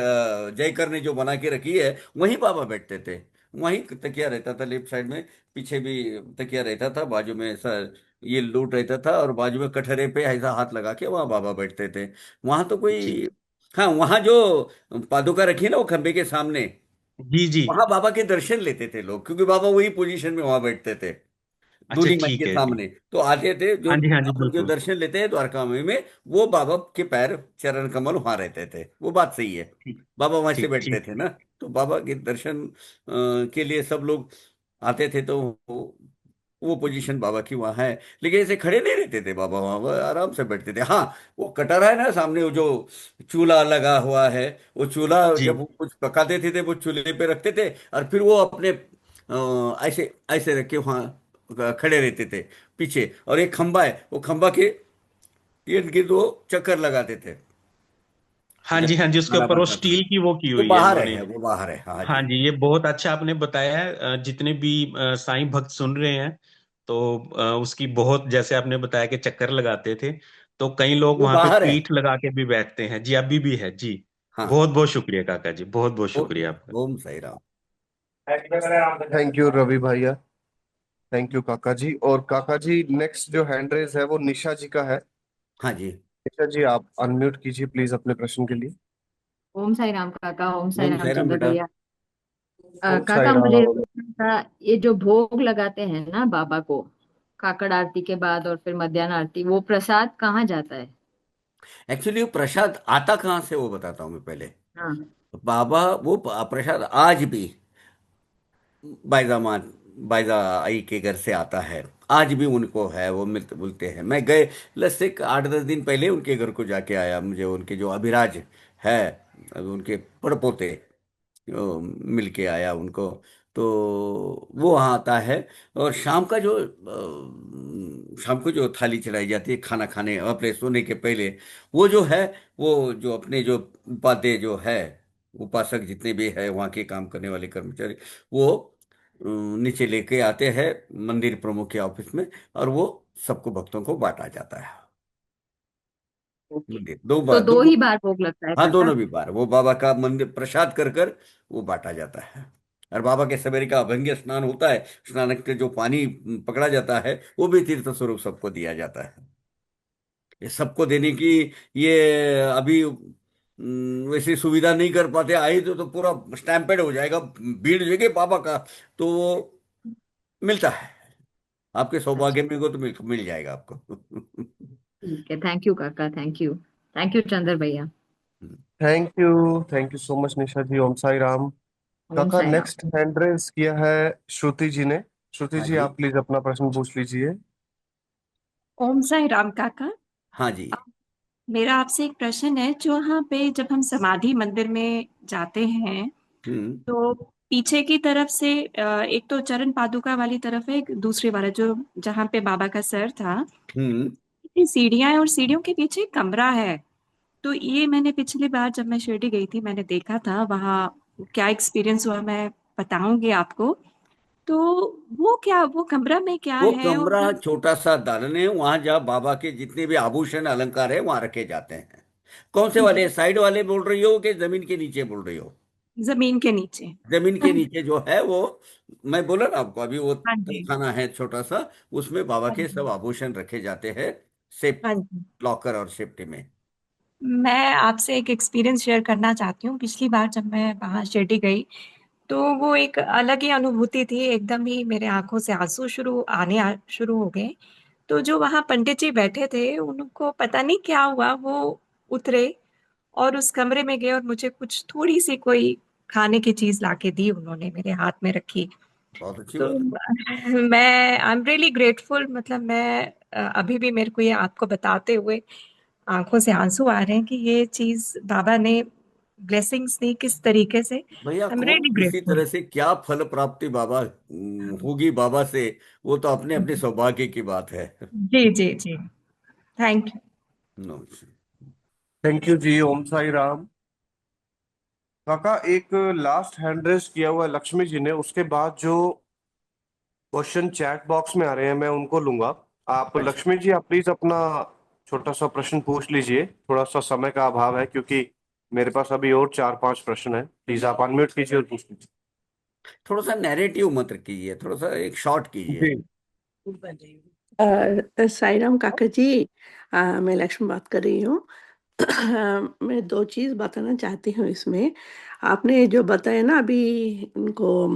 जयकर ने जो बना के रखी है, वहीं बाबा बैठते थे। वहीं तकिया रहता था लेफ्ट साइड में, पीछे भी तकिया रहता था, बाजू में ऐसा ये लूट रहता था, और बाजू में कटहरे पे ऐसा हाथ लगा के वहाँ बाबा बैठते थे। वहां तो जी कोई, हाँ, वहां जो पादुका रखी है ना वो खंबे के सामने, जी जी। वहां बाबा के दर्शन लेते थे लोग, क्योंकि बाबा वही पोजीशन में वहां बैठते थे, अच्छा दूनी माई ठीक के है ठीक। सामने। तो आते थे जो हाँ जी हाँ जी, अपन जो बिल्कुल। दर्शन लेते हैं द्वारका में, वो बाबा के पैर, चरण कमल वहां रहते थे, वो बात सही है। ठीक बाबा वहां से ठीक बैठते ठीक। थे ना, तो बाबा के दर्शन के लिए सब लोग आते थे, तो वो पोजीशन बाबा की वहां है। लेकिन ऐसे खड़े नहीं रहते थे बाबा वहां, वो आराम से बैठते थे। हाँ, वो कटरा है ना सामने, वो जो चूल्हा लगा हुआ है, वो चूल्हा जब जी। वो कुछ पकाते थे वो चूल्हे पे रखते थे, और फिर वो अपने ऐसे ऐसे रख के वहां खड़े रहते थे पीछे। और एक खंबा है, वो खंबा के इर्द गिर्द वो चक्कर लगाते थे, हाँ जब जी हाँ जी, उसके खाना ऊपर वो बनता था। स्टील की वो की वो हुई है बाहर इन्होंने। है, वो बाहर है, हाँ हाँ जी। जी, ये बहुत अच्छा आपने बताया है। जितने भी साईं भक्त सुन रहे हैं, तो उसकी बहुत, जैसे आपने बताया कि चक्कर लगाते थे, तो कई लोग वो वहां पे बाहर है। पीठ लगा के भी बैठते हैं जी, अभी भी है जी। हाँ। बहुत बहुत शुक्रिया काका जी, बहुत बहुत ओके। शुक्रिया आपका। ओम साई राम। थैंक यू रवि भैया। थैंक यू काका जी। और काका जी नेक्स्ट जो हैंड रेज है वो निशा जी का है। हाँ जी। निशा जी आप अनम्यूट कीजिए प्लीज अपने प्रश्न के लिए। ओम साई राम काका, ओम साई ओम साई राम रामचंद्र बेटा। भैया। ओम साई काका मुझे राम। पूछना था, ये जो भोग लगाते हैं ना बाबा को, काकड़ आरती के बाद और फिर मध्याह्न आरती, वो प्रसाद कहाँ जाता है? एक्चुअली वो प्रसाद आता कहाँ से वो बताता हूँ मैं पहले। हाँ। बाबा वो प्रसाद आज भी बायजा मान बायजा आई के घर से आता है। आज भी उनको है, वो मिलते बोलते हैं। मैं गए लस से 8-10 दिन पहले उनके घर को जाके आया। मुझे उनके जो अभिराज है, अब उनके पड़पोते, मिल के आया उनको। तो वो वहाँ आता है। और शाम को जो थाली चढ़ाई जाती है खाना खाने अपने सोने के पहले, वो जो है, वो जो अपने जो उपाध्याय जो है, उपासक जितने भी है वहाँ के काम करने वाले कर्मचारी, वो नीचे लेके आते हैं मंदिर प्रमुख के ऑफिस में, और वो सबको भक्तों को बांटा जाता है। ओके। मंदिर दो तो बार दो, दो ही बार भोग लगता है हाँ काका? दोनों भी बार वो बाबा का मंदिर प्रसाद कर कर वो बांटा जाता है। और बाबा के सवेरे का अभंग्य स्नान होता है। स्नान के जो पानी पकड़ा जाता है वो भी तीर्थ स्वरूप सबको दिया जाता है। ये सबको देने की ये अभी वैसी सुविधा नहीं कर पाते। आई तो पूरा स्टैम्पेड हो जाएगा, भीड़ जगह बाबा का। तो वो मिलता है, आपके अच्छा। सौभाग्य में को तो मिल जाएगा आपको। ठीक है, थैंक यू काका, थैंक यू। थैंक यू चंद्र भैया। थैंक यू सो मच निशा जी। ओम साई राम। ओम काका, Sai Ram. Next hand raise किया है श्रुति जी ने। श्रुति हाँ जी, जी। आप प्लीज अपना प्रश्न पूछ लीजिए। ओम साई राम काका। हाँ जी। मेरा आपसे एक प्रश्न है, जो यहाँ पे जब हम समाधि मंदिर में जाते हैं हम्म। तो पीछे की तरफ से एक तो चरण पादुका वाली तरफ है, एक दूसरी वाला जो जहाँ पे बाबा का सर था, हम्म। ये सीढ़ियाँ हैं और सीढ़ियों के पीछे एक कमरा है। तो ये मैंने पिछली बार जब मैं शिरडी गई थी मैंने देखा था वहाँ। क्या एक्सपीरियंस हुआ मैं बताऊंगी आपको। तो वो क्या, वो कमरा में क्या वो है और कमरा छोटा सा दालन है, वहां जहाँ बाबा के जितने भी आभूषण अलंकार है वहां रखे जाते हैं। कौन से वाले, साइड वाले बोल रही हो कि जमीन के नीचे बोल रही हो? जमीन के नीचे। जमीन के नीचे जो है वो, मैं बोला ना आपको अभी, वो हाँ जी। तहखाना है छोटा सा। उसमें बाबा हाँ के सब जी। आभूषण रखे जाते हैं, सेफ हाँ जी। लॉकर और सेफ्टी में। मैं आपसे एक एक्सपीरियंस शेयर करना चाहती हूँ। पिछली बार जब मैं वहाँ शिरडी गई तो वो एक अलग ही अनुभूति थी। एकदम ही मेरे आंखों से आंसू शुरू हो गए। तो जो वहाँ पंडित जी बैठे थे उनको पता नहीं क्या हुआ, वो उतरे और उस कमरे में गए और मुझे कुछ थोड़ी सी कोई खाने की चीज लाके दी, उन्होंने मेरे हाथ में रखी। बहुत अच्छी तो बात है। मैं आई एम रियली ग्रेटफुल। मतलब मैं अभी भी मेरे को ये आपको बताते हुए आंखों से आंसू आ रहे हैं कि ये चीज बाबा ने ब्लेसिंग्स दी किस तरीके से। भैया आई एम कौन रियली किसी ग्रेटफुल। तरह से क्या फल प्राप्ति बाबा होगी बाबा से, वो तो अपने अपने सौभाग्य की बात है। जी जी जी। Thank you. No. Thank you जी। ओम साई राम। काका, एक लास्ट हैंड रेस किया हुआ है लक्ष्मी जी ने, उसके बाद जो क्वेश्चन चैट बॉक्स में आ रहे हैं मैं उनको लूंगा। आप अच्छा। लक्ष्मी जी, आप प्लीज अपना छोटा सा प्रश्न पूछ लीजिए। थोड़ा सा समय का अभाव है क्योंकि मेरे पास अभी और 4-5 प्रश्न है। प्लीज आप अनम्यूट कीजिए और पूछ लीजिए। थोड़ा सा नैरेटिव मत कीजिए, थोड़ा सा एक शॉर्ट कीजिए। जी। साईराम काका जी। मैं लक्ष्मी बात कर रही हूँ। मैं दो चीज बताना चाहती हूँ इसमें। आपने जो बताया ना अभी, इनको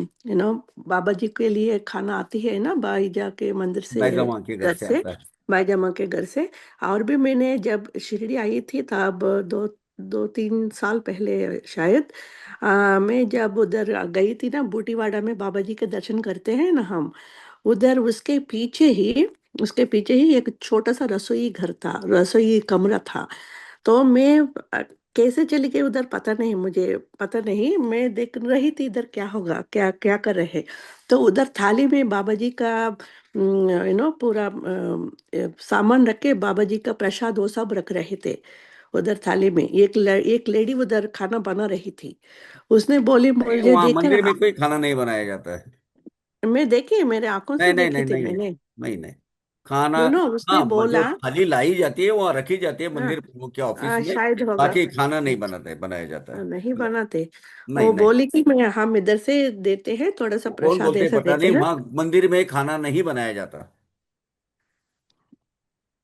बाबा जी के लिए खाना आती है ना बाईजा के मंदिर से, बैगवा के घर घर से से, आता है। बाईजामा के घर से। और भी मैंने जब शिरडी आई थी तब दो 2-3 साल पहले शायद, मैं जब उधर गई थी ना बूटीवाड़ा में, बाबा जी के दर्शन करते हैं ना हम, उधर उसके पीछे ही एक छोटा सा रसोई घर था, रसोई कमरा था। तो मैं कैसे चली गई उधर पता नहीं, मुझे पता नहीं। मैं देख रही थी इधर क्या होगा, क्या क्या कर रहे हैं। तो उधर थाली में बाबा जी का पूरा सामान रख के बाबा जी का प्रसाद वो सब रख रहे थे उधर थाली में। एक लेडी उधर खाना बना रही थी। उसने बोली नहीं, मुझे वहाँ देख कर मंदिर में कोई खाना नहीं बनाया जाता है। मैं देखी, मेरे आंखों से नहीं नहीं देखी नहीं थी नहीं नहीं। मैंने। नहीं नहीं। खाना, उसने हाँ, जो बोला। थाली लाई जाती है वहाँ रखी जाती है हाँ, मंदिर प्रमुख के ऑफिस में। शायद होगा। बाकी खाना नहीं बनाते बनाया जाता है। नहीं बनाते। नहीं वो नहीं। बोली कि मैं हम इधर से देते हैं, थोड़ा सा वो कौन प्रसाद बोलते हैं ऐसा पता देते नहीं, हैं। वहाँ मंदिर में खाना नहीं बनाया जाता।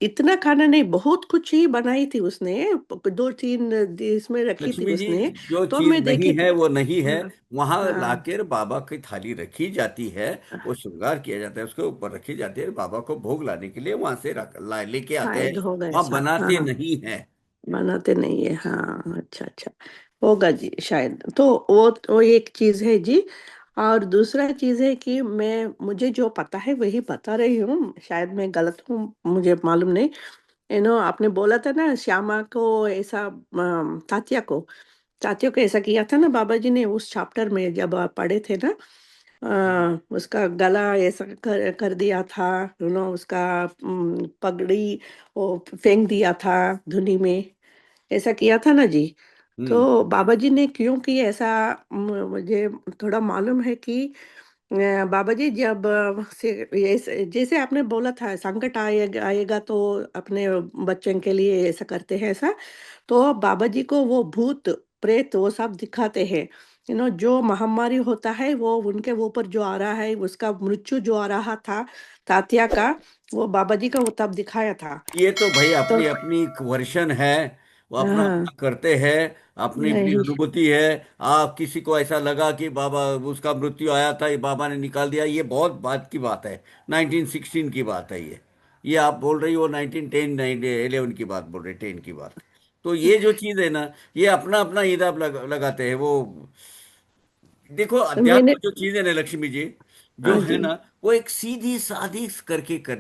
इतना खाना नहीं, बहुत कुछ ही बनाई थी उसने, 2-3 इसमें रखी थी लक्ष्मी जी, उसने। जो तो चीज मैं नहीं देखी है थी। वो नहीं है। हाँ वहां हाँ लाकर बाबा की थाली रखी जाती है, वो श्रृंगार किया जाता है, उसके ऊपर रखी जाती है, बाबा को भोग लाने के लिए वहां से लेके आते हैं। शायद होगा वहां ऐसा, बनाते हाँ। नहीं है। बनाते नहीं है, हाँ, अच्छा अच्छा। होगा जी शायद। तो वो एक चीज है जी। और दूसरा चीज है कि मुझे जो पता है वही बता रही हूँ, शायद मैं गलत हूँ, मुझे मालूम नहीं। आपने बोला था ना श्यामा को ऐसा, तात्या को ऐसा किया था ना बाबा जी ने, उस चैप्टर में जब आप पढ़े थे ना। उसका गला ऐसा कर दिया था, उसका पगड़ी वो फेंक दिया था धुनी में, ऐसा किया था ना जी। हम्म। तो बाबा जी ने क्यों किया ऐसा, मुझे थोड़ा मालूम है कि बाबा जी जब जैसे आपने बोला था संकट आएगा आएगा तो अपने बच्चों के लिए ऐसा करते हैं ऐसा। तो बाबा जी को वो भूत प्रेत वो सब दिखाते हैं। जो महामारी होता है वो उनके ऊपर जो आ रहा है, उसका मृत्यु जो आ रहा था तात्या का, वो बाबा जी का वो तब दिखाया था। ये तो भाई तो अपनी अपनी वर्षन है, वो अपना हाँ, अपना करते हैं, अपनी अपनी नहीं, अनुभूति है। आप किसी को ऐसा लगा कि बाबा उसका मृत्यु आया था, ये बाबा ने निकाल दिया, ये बहुत बात की बात है। 1916 की बात है ये आप बोल रही हो 1910 11 की बात बोल रहे, 10 की बात। तो ये जो चीज है ना, ये अपना अपना हिसाब लगाते हैं वो। देखो, मैंने, अध्यात्म जो चीज है ना लक्ष्मी जी, जो हाँ है जी, ना, वो एक सीधी सादी करके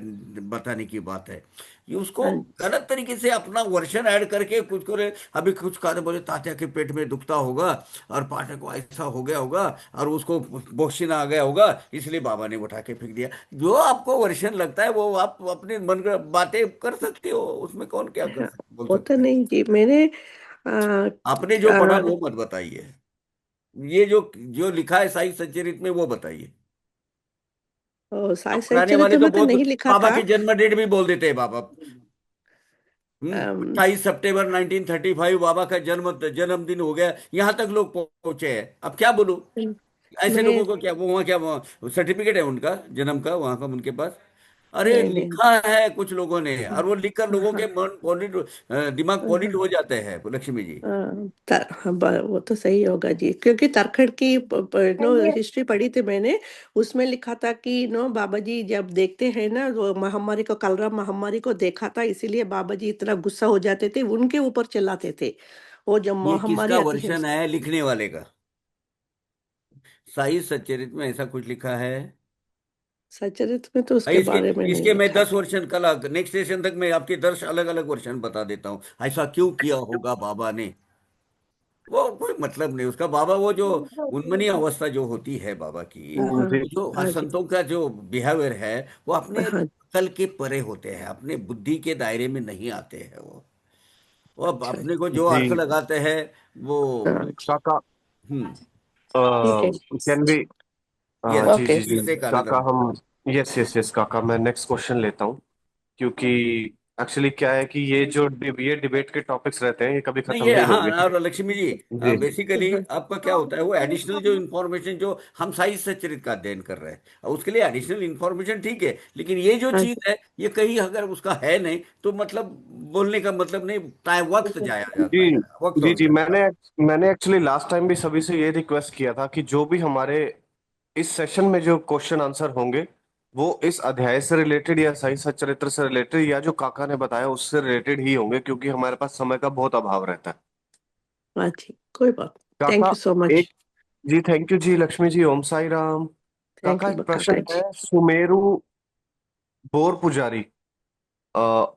बताने की बात है। ये उसको हाँ, गलत तरीके से अपना वर्षन ऐड करके कुछ करे। अभी कुछ कहते बोले तात्या के पेट में दुखता होगा और पाठक को ऐसा हो गया होगा और उसको बोक्सीना आ गया होगा, इसलिए बाबा ने उठा के फेंक दिया। जो आपको वर्षन लगता है वो आप अपने मन का बातें कर सकते हो, उसमें कौन क्या हाँ, बोल वो तो सकता है। नहीं जी, मैंने आ, आपने जो पढ़ा आ, वो मत बताइए, ये जो जो लिखा है साई सच्चरित में वो बताइए। साई अब पुराने वाले चरित्र तो में तो बहुत नहीं लिखा बाबा था। के जन्म डेट भी बोल देते हैं बाबा। अम, 28 सितंबर 1935 बाबा का जन्मदिन हो गया, यहाँ तक लोग पहुंचे हैं, अब क्या बोलूं। ऐसे मैं लोगों को क्या, वो वहाँ क्या सर्टिफिकेट है उनका जन्म का वहाँ का उनके पास? अरे नहीं नहीं, लिखा है कुछ लोगों ने, और वो लिखकर हाँ लोगों हाँ के मन पॉलिट, दिमाग हाँ पॉलिट हाँ, हो जाते हैं लक्ष्मी जी। हाँ, वो तो सही होगा जी, क्योंकि तरखड़ की नो हिस्ट्री पढ़ी थी मैंने। उसमें लिखा था कि बाबा जी जब देखते हैं ना वो महामारी को, कलरा महामारी को देखा था, इसीलिए बाबा जी इतना गुस्सा हो जाते थे, उनके ऊपर चिल्लाते थे वो जब ये महामारी किसका आती है। वर्षन है लिखने वाले का? साई सच्चरित में ऐसा कुछ लिखा है? सचरित में तो भाई उसके इसके बारे में नहीं इसके मैं लिखा 10 वर्षन, कल नेक्स्ट सेशन तक मैं आपके 10 अलग अलग वर्षन बता देता हूँ, ऐसा क्यों किया होगा बाबा ने। वो कोई मतलब नहीं उसका। बाबा वो जो उन्मनी अवस्था जो होती है बाबा की, है। हाँ जी वो जो हाँ जी, संतों का जो बिहेवियर है, वो अपने हाँ, अकल के परे होते हैं, अपने बुद्धि के दायरे में नहीं आते हैं वो अब अच्छा, अपने को जो जी। अर्थ लगाते हैं वो। हाँ, काका, हम्म। ठीक है, कैन बी, यस, जी ओके, जी जी, प्लीज टेक काका अनदर। हम, यस यस यस काका, मैं नेक्स्ट क्वेश्चन लेता हूँ। क्योंकि एक्चुअली क्या है कि ये डिबेट के टॉपिक्स रहते हैं, ये कभी नहीं खत्म ये, नहीं हाँ, होंगे। और लक्ष्मी जी, जी बेसिकली आपका क्या होता है, वो एडिशनल जो इन्फॉर्मेशन जो हम साहित्य सच्चरित का अध्ययन कर रहे हैं, और उसके लिए एडिशनल इन्फॉर्मेशन ठीक है, लेकिन ये जो हाँ चीज है, ये कहीं अगर उसका है नहीं तो मतलब बोलने का मतलब नहीं, टाइम वक्त जाया जाता जी है, वक्त जी हो जी, जाता मैंने एक्चुअली लास्ट टाइम भी सभी से ये रिक्वेस्ट किया था कि जो भी हमारे इस सेशन में जो क्वेश्चन आंसर होंगे, वो इस अध्याय से रिलेटेड या सही सच्चरित्र से रिलेटेड या जो काका ने बताया उससे रिलेटेड ही होंगे, क्योंकि हमारे पास समय का बहुत अभाव रहता है। हाँ जी, कोई बात। थैंक काका, यू सो मच। एक, जी थैंक यू जी लक्ष्मी जी, ओम साई राम। थैंक काका यू एक काका प्रश्न है जी। सुमेरु बोर पुजारी,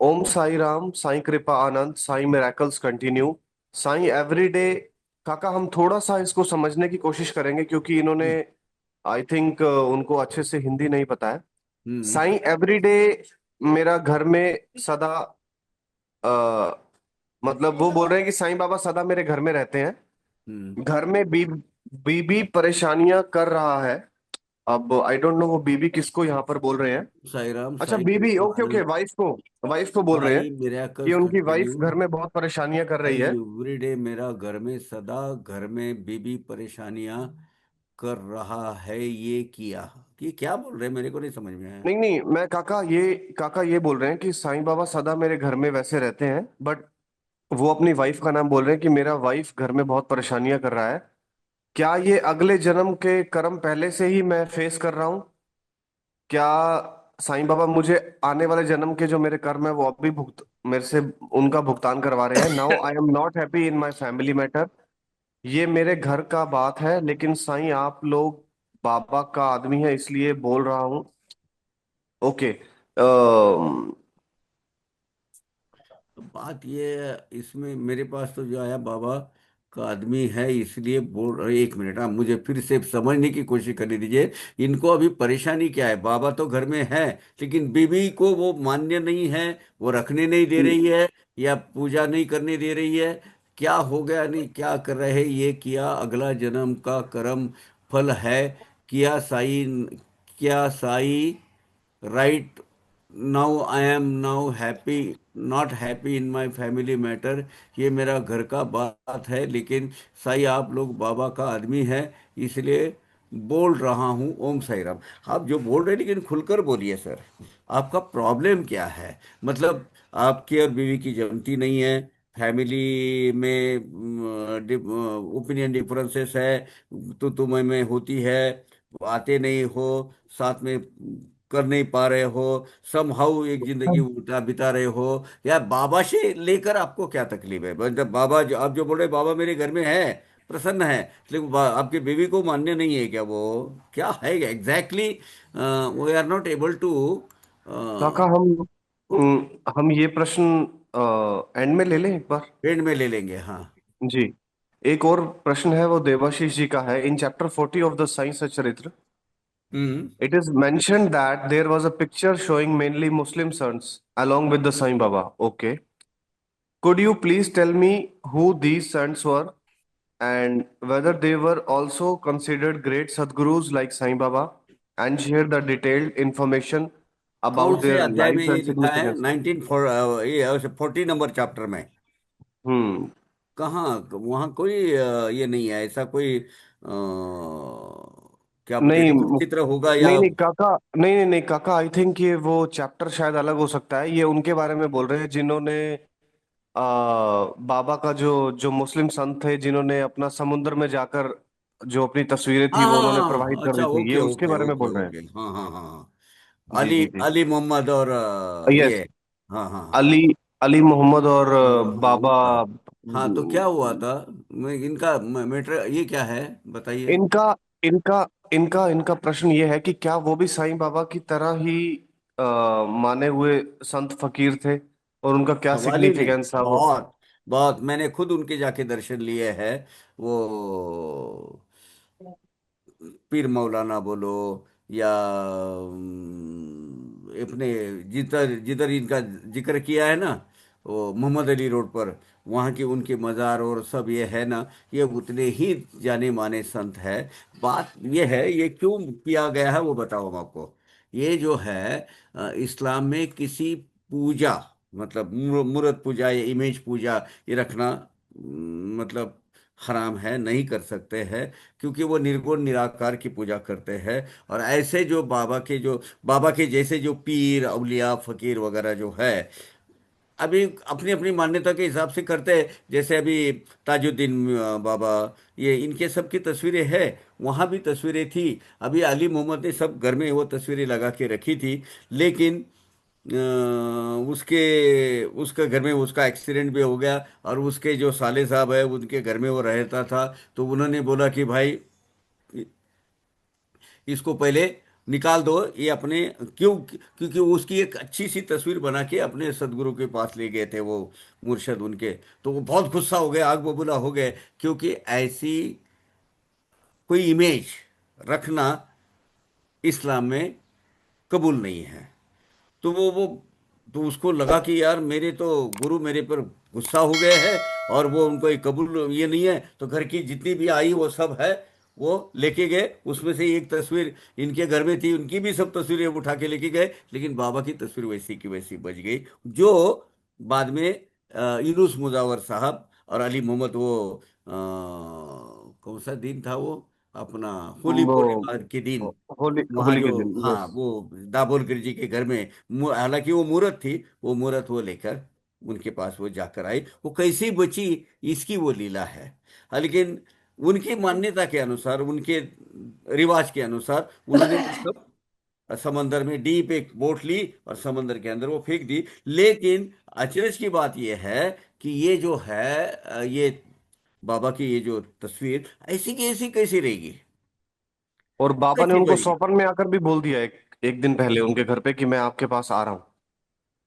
ओम साई राम, साई कृपा आनंद, Sai miracles continue, Sai everyday. काका हम थोड़ा सा इसको समझने की कोशिश करेंगे, क्योंकि इन्होंने, है। आई थिंक उनको अच्छे से हिंदी नहीं पता है। हम्म। साई एवरीडे मेरा घर में सदा, आ, मतलब वो बोल रहे हैं कि साईं बाबा सदा मेरे घर में रहते हैं। हम्म। घर में बीबी परेशानियां कर रहा है। अब आई डोंट नो वो बीबी किसको यहाँ पर बोल रहे हैं। साई राम, अच्छा, साई बीबी, कृपा ओके ओके, आनंद, वाइफ को बोल रहे हैं साई कि मिराकल्स उनकी वाइफ कंटिन्यू। घर में बहुत परेशानियां कर रही भाई है। एवरीडे मेरा घर में सदा, घर में बीबी परेशानियां कर रहा है ये किया, ये क्या बोल रहे हैं, मेरे को नहीं समझ में आया। नहीं नहीं, मैं काका ये बोल रहे हैं कि साईं बाबा सदा मेरे घर में वैसे रहते हैं, बट वो अपनी वाइफ का नाम बोल रहे हैं कि मेरा वाइफ घर में बहुत परेशानियां कर रहा है। क्या ये अगले जन्म के कर्म पहले से ही मैं फेस कर रहा हूँ? क्या साईं बाबा मुझे आने वाले जन्म के जो मेरे कर्म है वो अभी भुगत मेरे से उनका भुगतान करवा रहे हैं? Now I am not happy in my family matter. ये मेरे घर का बात है, लेकिन साईं आप लोग बाबा का आदमी है इसलिए बोल रहा हूँ। ओके। तो बात ये है, इसमें मेरे पास तो जो आया बाबा का आदमी है इसलिए बोल रहे, एक मिनट, आप मुझे फिर से समझने की कोशिश करने दीजिए। इनको अभी परेशानी क्या है? बाबा तो घर में है, लेकिन बीवी को वो मान्य नहीं है, वो रखने नहीं दे रही है, या पूजा नहीं करने दे रही है। क्या हो गया, नहीं क्या कर रहे हैं? ये किया अगला जन्म का कर्म फल है। किया साई, क्या Sai, right now I am now happy, not happy in my family matter. ये मेरा घर का बात है, लेकिन साई आप लोग बाबा का आदमी है इसलिए बोल रहा हूँ। ओम साई राम। आप जो बोल रहे हैं, लेकिन खुलकर बोलिए सर, आपका प्रॉब्लम क्या है? मतलब आपकी और बीवी की जमती नहीं है, फैमिली में ओपिनियन डिफरेंसेस है, तो तुम्हें में होती है, आते नहीं हो, साथ में कर नहीं पा रहे हो, समहाउ एक जिंदगी उल्टा बिता रहे हो, या बाबा से लेकर आपको क्या तकलीफ है? मतलब बाबा जो आप जो बोल रहे हैं, बाबा मेरे घर में है, प्रसन्न है, लेकिन आपके बीवी को मान्य नहीं है क्या? वो क्या है exactly? We are not able to काका हम ये प्रश्न एंड में ले लें एक बार? पेड़ में ले लेंगे, हाँ। जी। एक और प्रश्न है, वो देवाशीष जी का है। In chapter 40 of the Sai Satcharitra, hmm. it is mentioned that there was a picture showing mainly Muslim sons along with the Sai Baba. Okay. Could you please tell me who these sons were and whether they were also considered great Sadgurus like Sai Baba, and share the detailed information कौन about से their अध्याय में lives ये and लिखा है? significance? 40 नंबर चैप्टर में? हम्म। कहाँ वहाँ कोई ये नहीं है, ऐसा कोई क्या बोलते हैं, नहीं दिव्य चित्र होगा या? नहीं नहीं काका, नहीं नहीं नहीं काका, आई थिंक ये वो चैप्टर शायद अलग हो सकता है। ये उनके बारे में बोल रहे हैं जिन्होंने बाबा का जो जो मुस्लिम संत थे, जिन्होंने अपना समुद्र में जाकर जो अपनी तस्वीरें थी वो उन्होंने प्रवाहित हाँ कर अच्छा, दी थी, ये ओके उसके ओके बारे में ओके बोल रहे हैं। ओके, हाँ हाँ हाँ हाँ। जी अली जी जी। अली मोहम्मद और यस। ये, हाँ हाँ हाँ। अली अली मोहम्मद और हाँ बाबा। उनका, हाँ तो क्या हुआ था? मैं इनका मैटर ये क्या है, बताइए। इनका इनका इनका इनका प्रश्न ये है कि क्या वो भी साईं बाबा की तरह ही माने हुए संत फकीर थे, और उनका क्या सवाल ही नहीं, सिग्निफिकेंस था वो? बहुत बहुत, मैंने खुद उनके जाके दर्शन लिए हैं। वो पीर मौलाना बोलो, या अपने जिधर जिधर इनका जिक्र किया है ना, वो मोहम्मद अली रोड पर, वहाँ के उनके मज़ार और सब ये है ना, ये उतने ही जाने माने संत है। बात ये है, ये क्यों किया गया है वो बताओ हम आपको। ये जो है इस्लाम में किसी पूजा, मतलब मूर्त पूजा या इमेज पूजा, ये रखना मतलब हराम है, नहीं कर सकते हैं, क्योंकि वो निर्गुण निराकार की पूजा करते हैं। और ऐसे जो बाबा के जैसे जो पीर औलिया फकीर वगैरह जो है, अभी अपनी अपनी मान्यता के हिसाब से करते हैं। जैसे अभी ताजुद्दीन बाबा, ये इनके सब की तस्वीरें हैं, वहाँ भी तस्वीरें थी। अभी अली मोहम्मद ने सब घर में वो तस्वीरें लगा के रखी थी, लेकिन उसके उसके घर में उसका एक्सीडेंट भी हो गया, और उसके जो साले साहब है उनके घर में वो रहता था। तो उन्होंने बोला कि भाई इसको पहले निकाल दो, ये अपने, क्यों? क्योंकि उसकी एक अच्छी सी तस्वीर बना के अपने सदगुरु के पास ले गए थे वो मुर्शद उनके। तो वो बहुत गुस्सा हो गए, आग बबूला हो गए, क्योंकि ऐसी कोई इमेज रखना इस्लाम में कबूल नहीं है। तो वो तो उसको लगा कि यार मेरे तो गुरु मेरे पर गुस्सा हो गए हैं, और वो उनको एक कबूल ये नहीं है, तो घर की जितनी भी आई वो सब है, वो लेके गए। उसमें से एक तस्वीर इनके घर में थी, उनकी भी सब तस्वीरें उठा के लेके गए, लेकिन बाबा की तस्वीर वैसी की वैसी बच गई। जो बाद में यूनुस मुजावर साहब और अली मोहम्मद, वो कौन सा दिन था वो, अपना होली वो पूर्णिमा के दिन होली वहाँ होली जो, के दिन, हाँ, यस। वो दाभोलकर जी के घर में हालांकि वो मूर्त थी, वो मूर्त वो लेकर उनके पास वो जाकर आई, वो कैसी बची, इसकी वो लीला है। लेकिन उनकी मान्यता के अनुसार, उनके रिवाज के अनुसार उन्होंने वो सब समंदर में डीप एक बोट ली और समंदर के अंदर वो फेंक दी। लेकिन अचरज की बात यह है कि ये जो है ये बाबा की ये जो तस्वीर ऐसी की ऐसी कैसी रहेगी, और बाबा ने कैसी उनको बनेगी। स्वप्न में आकर भी बोल दिया एक दिन पहले उनके घर पे कि मैं आपके पास आ रहा हूँ,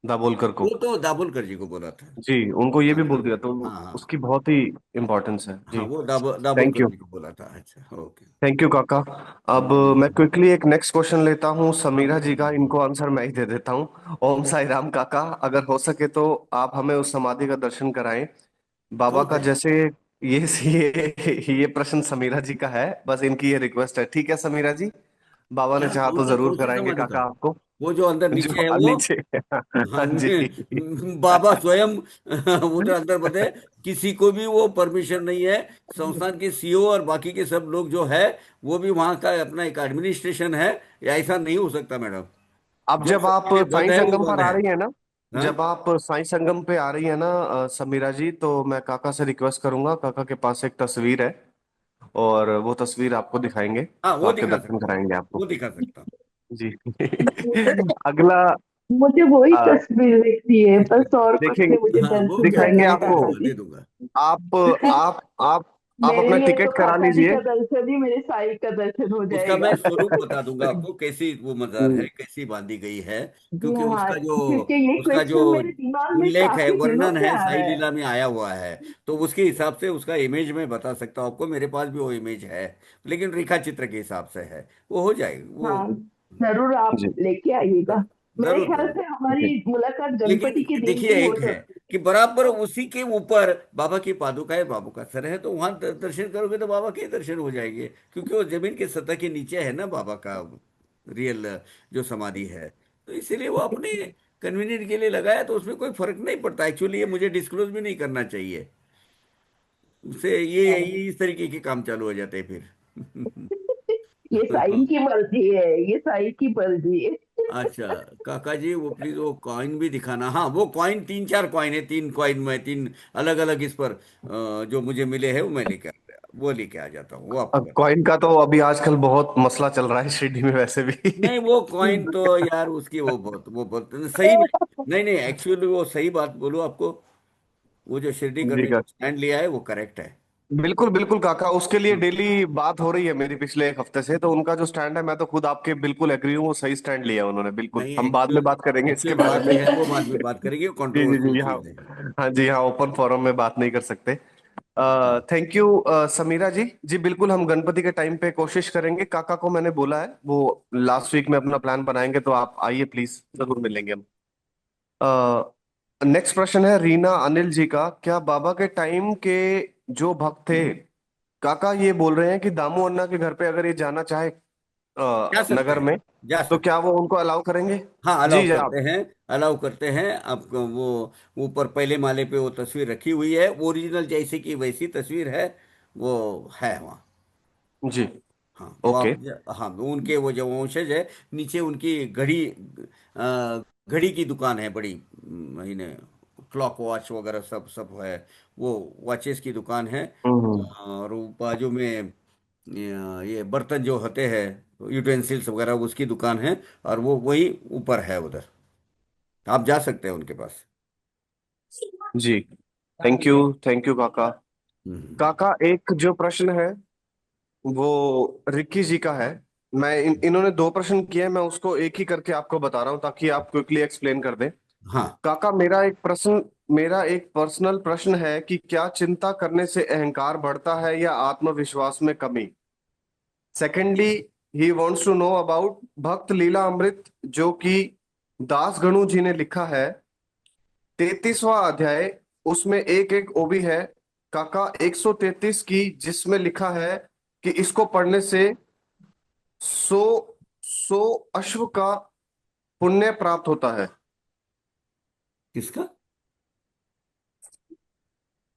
दाभोलकर को। वो तो दाभोलकर जी को बोला था। जी, उनको ये हाँ भी बोल हाँ दिया, तो हाँ हाँ उसकी बहुत ही इम्पोर्टेंस है हाँ, जी। वो थैंक दाभोलकर यू। जी को बोला था। अच्छा, ओके। थैंक यू काका। अब मैं क्विकली एक नेक्स्ट क्वेश्चन लेता हूँ समीरा जी का, इनको आंसर मैं ही दे देता हूँ। ओम साई राम काका, अगर हो सके तो आप हमें उस समाधि का दर्शन कराएं बाबा कौन का, से? जैसे ये प्रश्न समीरा जी का है, बस इनकी ये रिक्वेस्ट है, ठीक है समीरा जी? बाबा ने क्या, चाहा कौन तो सा, जरूर कौन सी कराएंगे समाधि का? काका आपको। वो जो अंदर नीचे जो है वो? नीचे हाँ, हाँ जी। बाबा स्वयं उधर अंदर बने, किसी को भी वो परमिशन नहीं है। संस्थान के सीईओ और बाकी के सब लोग जो है, वो भी वहाँ का अपना एक एडमिनिस्ट्रेशन है। या ऐसा नहीं हो सकता मैडम। अब जो जब आप सबके लिए बंद साई है वो संगम पर बंद आ है। रही है ना, हाँ जब आप साई संगम पे आ रही है ना समीरा जी, तो मैं काका से रिक्वेस्ट करूंगा, काका के पास एक तस्वीर है और वो तस्वीर आपको दिखाएंगे, हाँ, तो वो आपके दिखा दर्शन सकता हूँ, कराएंगे आपको। वो दिखा सकता हूँ। जी। अगला मुझे वही आ, तस्वीर देखनी है, बस और कुछ देखेंगे, नहीं, मुझे हाँ, वो दर्शन दिखाएंगे चाहिए दे आपको। काका दूंगा, जी। दे दूंगा। आप आप आप आप मेरे अपना लिए तो टिकट करा काका जी लीजिए। का दर्शन ही मेरे साईं का दर्शन हो उसका जाएगा। मैं स्वरूप बता दूंगा आपको, कैसी वो मजार है, कैसी बांधी गई है। जी क्योंकि हाँ, उसका जो क्योंकि ये उसका जो क्वेश्चन मेरे दिमाग में उल्लेख है, काफी दिनों वर्णन से है, आ साई रहा है। लीला में आया हुआ है। तो उसके हिसाब से उसका इमेज मैं बता सकता हूँ आपको, मेरे पास भी वो इमेज है। लेकिन रेखा चित्र के हिसाब से है, वो हो जाएगी वो। हाँ, जरूर आप जी लेके आइएगा। मेरे जरूर ख्याल जरूर। से जी। हमारी मुलाकात गणपति के लेकिन दिन देखिए, ही हो एक है सकती कि बराबर उसी के ऊपर बाबा की पादुकाएं, बाबू का सर है, तो वहां दर्शन करोगे तो बाबा के ही दर्शन हो जाएंगे, क्योंकि वो जमीन के सतह के नीचे है ना बाबा का रियल जो समाधि है। तो इसीलिए वो अपने कन्वीनियंट के लिए लगाया, तो उसमें कोई फर्क नहीं पड़ता। एक्चुअली ये मुझे डिस्क्लोज भी नहीं करना चाहिए, उससे ये है। इस तरीके के काम चालू हो जाते हैं फिर। ये साईं की मर्जी है, ये साईं की मर्जी है। अच्छा, काका जी वो प्लीज वो कॉइन भी दिखाना। हाँ, वो कॉइन, तीन चार कॉइन है, तीन कॉइन में तीन अलग अलग इस पर जो मुझे मिले हैं, वो मैं वो लेके आ जाता हूँ, वो आपको बता। कॉइन का तो अभी आजकल बहुत मसला चल रहा है शिरडी में वैसे भी। नहीं, वो कॉइन तो यार उसकी वो बहुत सही में। नहीं नहीं, एक्चुअली वो सही बात बोलूँ आपको, वो जो शिरडीकर जी ने का, जो स्टैंड लिया है वो करेक्ट है। बिल्कुल बिल्कुल काका, उसके लिए हाँ। डेली बात हो रही है मेरी पिछले एक हफ्ते से, तो उनका जो स्टैंड है, मैं तो खुद आपके बिल्कुल एग्री हूँ, वो सही स्टैंड लिया है उन्होंने, बिल्कुल। नहीं, हम बाद में एक्चुअल बात करेंगे इसके एक्चुअल बारे बात में। यह है, वो बाद में बात करेंगे, जी जी कंट्रोवर्शियल जी, यहाँ, चीज है। हाँ जी, यहाँ ओपन फोरम में बात नहीं कर सकते। जी। थैंक यू समीरा जी। जी बिल्कुल, हम गणपति के टाइम पे कोशिश करेंगे, काका को मैंने बोला है, वो लास्ट वीक में अपना प्लान बनाएंगे, तो आप आइए प्लीज, जरूर मिलेंगे हम। नेक्स्ट प्रश्न है रीना अनिल जी का, क्या बाबा के टाइम के जो भक्त थे, काका ये बोल रहे हैं कि दामू अन्ना के घर पे अगर ये जाना चाहे जा सकते नगर हैं, में, जा तो सकते क्या हैं। वो उनको अलाउ करेंगे? हाँ, अलाउ जी करते जनाब। हैं, अलाउ करते हैं आपको। वो ऊपर पहले माले पे वो तस्वीर रखी हुई है, ओरिजिनल जैसे की वैसी तस्वीर है, वो है वहाँ। जी। हाँ, वो ओके। आप हाँ, उनके वो जो वंशज है, नीचे उनकी घड़ी की दुकान है बड़ी, महीने, क्लॉक वॉच वगैरह सब सब है, वो वॉचेस की दुकान है। हम्म। और वो बाजू में ये बर्तन जो होते हैं, यूटेंसिल्स वगैरह, उसकी दुकान है। और वो वही ऊपर है उधर, आप जा सकते हैं उनके पास। जी, थैंक यू, थैंक यू काका। हम्म। काका एक जो प्रश्न है वो रिक्की जी का है। इन्होंने दो प्रश्न किए हैं, मैं उसको एक ही करके आपको बता रहा हूँ ताकि आप क्विकली एक्सप्लेन कर दें। हाँ, काका, मेरा एक पर्सनल प्रश्न है कि क्या चिंता करने से अहंकार बढ़ता है या आत्मविश्वास में कमी? Secondly, he wants to know about Bhakt Leela अमृत, जो कि दास गणु जी ने लिखा है, 33वां अध्याय, उसमें एक एक ओबी है काका, 133 की, जिसमें लिखा है कि इसको पढ़ने से 100 100 अश्व का पुण्य प्राप्त होता है। किसका?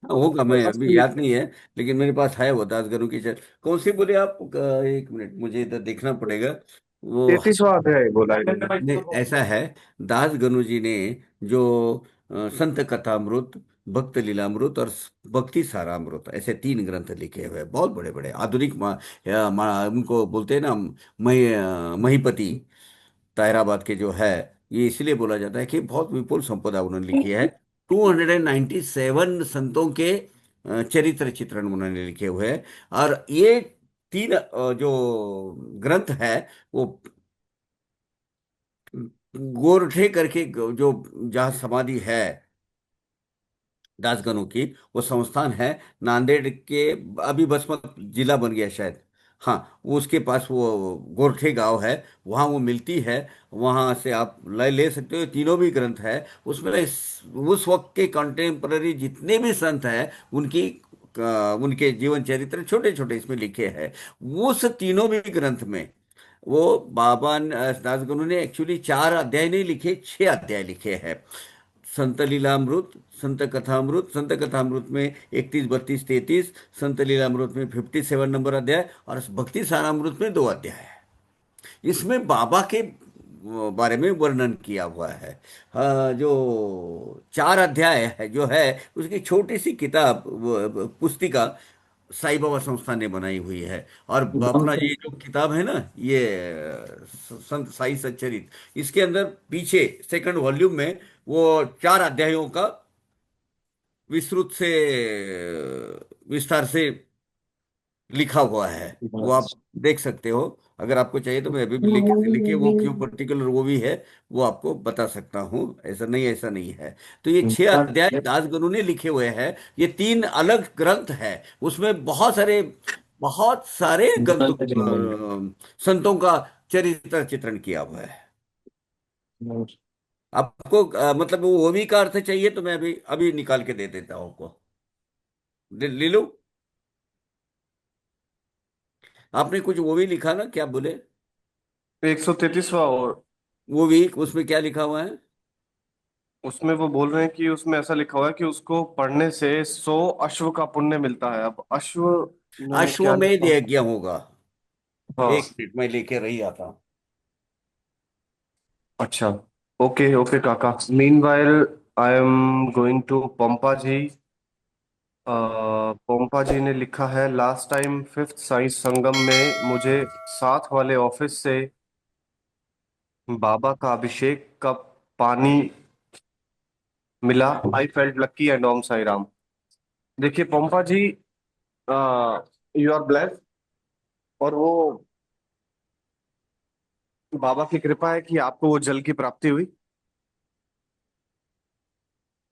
हाँ, होगा, मैं अभी अस्सी। याद नहीं है, लेकिन मेरे पास है वो दासगणु की चर। कौन सी बोले आप? एक मिनट, मुझे इधर देखना पड़ेगा वो। 33वां अध्याय बोला है इन्होंने। ने ऐसा है, दास गनु जी ने जो संत कथामृत, भक्त लीलामृत और भक्ति सारामृत, ऐसे तीन ग्रंथ लिखे हुए हैं, बहुत बड़े बड़े आधुनिक उनको बोलते हैं ना, महीपति तायराबाद के जो है, ये इसलिए बोला जाता है कि बहुत विपुल संपदा उन्होंने लिखी है। 297 संतों के चरित्र चित्रण उन्होंने लिखे हुए हैं। और ये तीन जो ग्रंथ है, वो गोरठे करके जो जहाँ समाधि है दासगणों की, वो संस्थान है नांदेड़ के, अभी बसमत जिला बन गया शायद। हाँ, वो उसके पास वो गोरठे गांव है, वहाँ वो मिलती है। वहाँ से आप ले ले सकते हो, तीनों भी ग्रंथ है उसमें। उस वक्त के कंटेम्पररी जितने भी संत हैं, उनके जीवन चरित्र छोटे छोटे इसमें लिखे हैं। उस तीनों भी ग्रंथ में वो दासगणु ने एक्चुअली 4 अध्याय नहीं लिखे, 6 अध्याय लिखे हैं। संत लीलामृत, संत कथामृत में 31, 32, 33, संत लीलामृत में 57 नंबर अध्याय, और भक्ति सारामृत में 2 अध्याय है। इसमें बाबा के बारे में वर्णन किया हुआ है। जो 4 अध्याय है जो है, उसकी छोटी सी किताब, पुस्तिका साईं बाबा संस्था ने बनाई हुई है। और अपना ये जो किताब है ना, ये संत साई सच्चरित, इसके अंदर पीछे सेकंड वॉल्यूम में वो 4 अध्यायों का विस्तृत से विस्तार से लिखा हुआ है। वो आप देख सकते हो। अगर आपको चाहिए तो मैं अभी भी लिखे से लिखे वो क्यों पर्टिकुलर वो भी है, वो आपको बता सकता हूँ। ऐसा नहीं है। तो ये 6 अध्याय दासगणु ने लिखे हुए हैं। ये तीन अलग ग्रंथ है। उसमें बहुत सारे संतों का चरित्र चित्रण किया हुआ है। आपको मतलब वो भी का अर्थ चाहिए तो मैं अभी अभी निकाल के दे देता हूँ आपको। ले लो। आपने कुछ वो भी लिखा ना, क्या बोले? 133वां। और वो भी उसमें क्या लिखा हुआ है? उसमें वो बोल रहे हैं कि उसमें ऐसा लिखा हुआ है कि उसको पढ़ने से 100 अश्व का पुण्य मिलता है। अब अश्व में क्या अश्वमेध लिखा? यज्ञ होगा। हाँ। एक मिनट, मैं लेके रही आता। अच्छा। ओके ओके काका। Meanwhile I am going to Pampa ji. Pampa ji ने लिखा है, last time fifth science Sangam में मुझे साथ वाले ऑफिस से बाबा का अभिषेक का पानी मिला। आई फेल्ट लक्की एंड ओम साई राम। देखिए पंपा जी, यू आर ब्लेस्ड। और वो बाबा की कृपा है कि आपको वो जल की प्राप्ति हुई।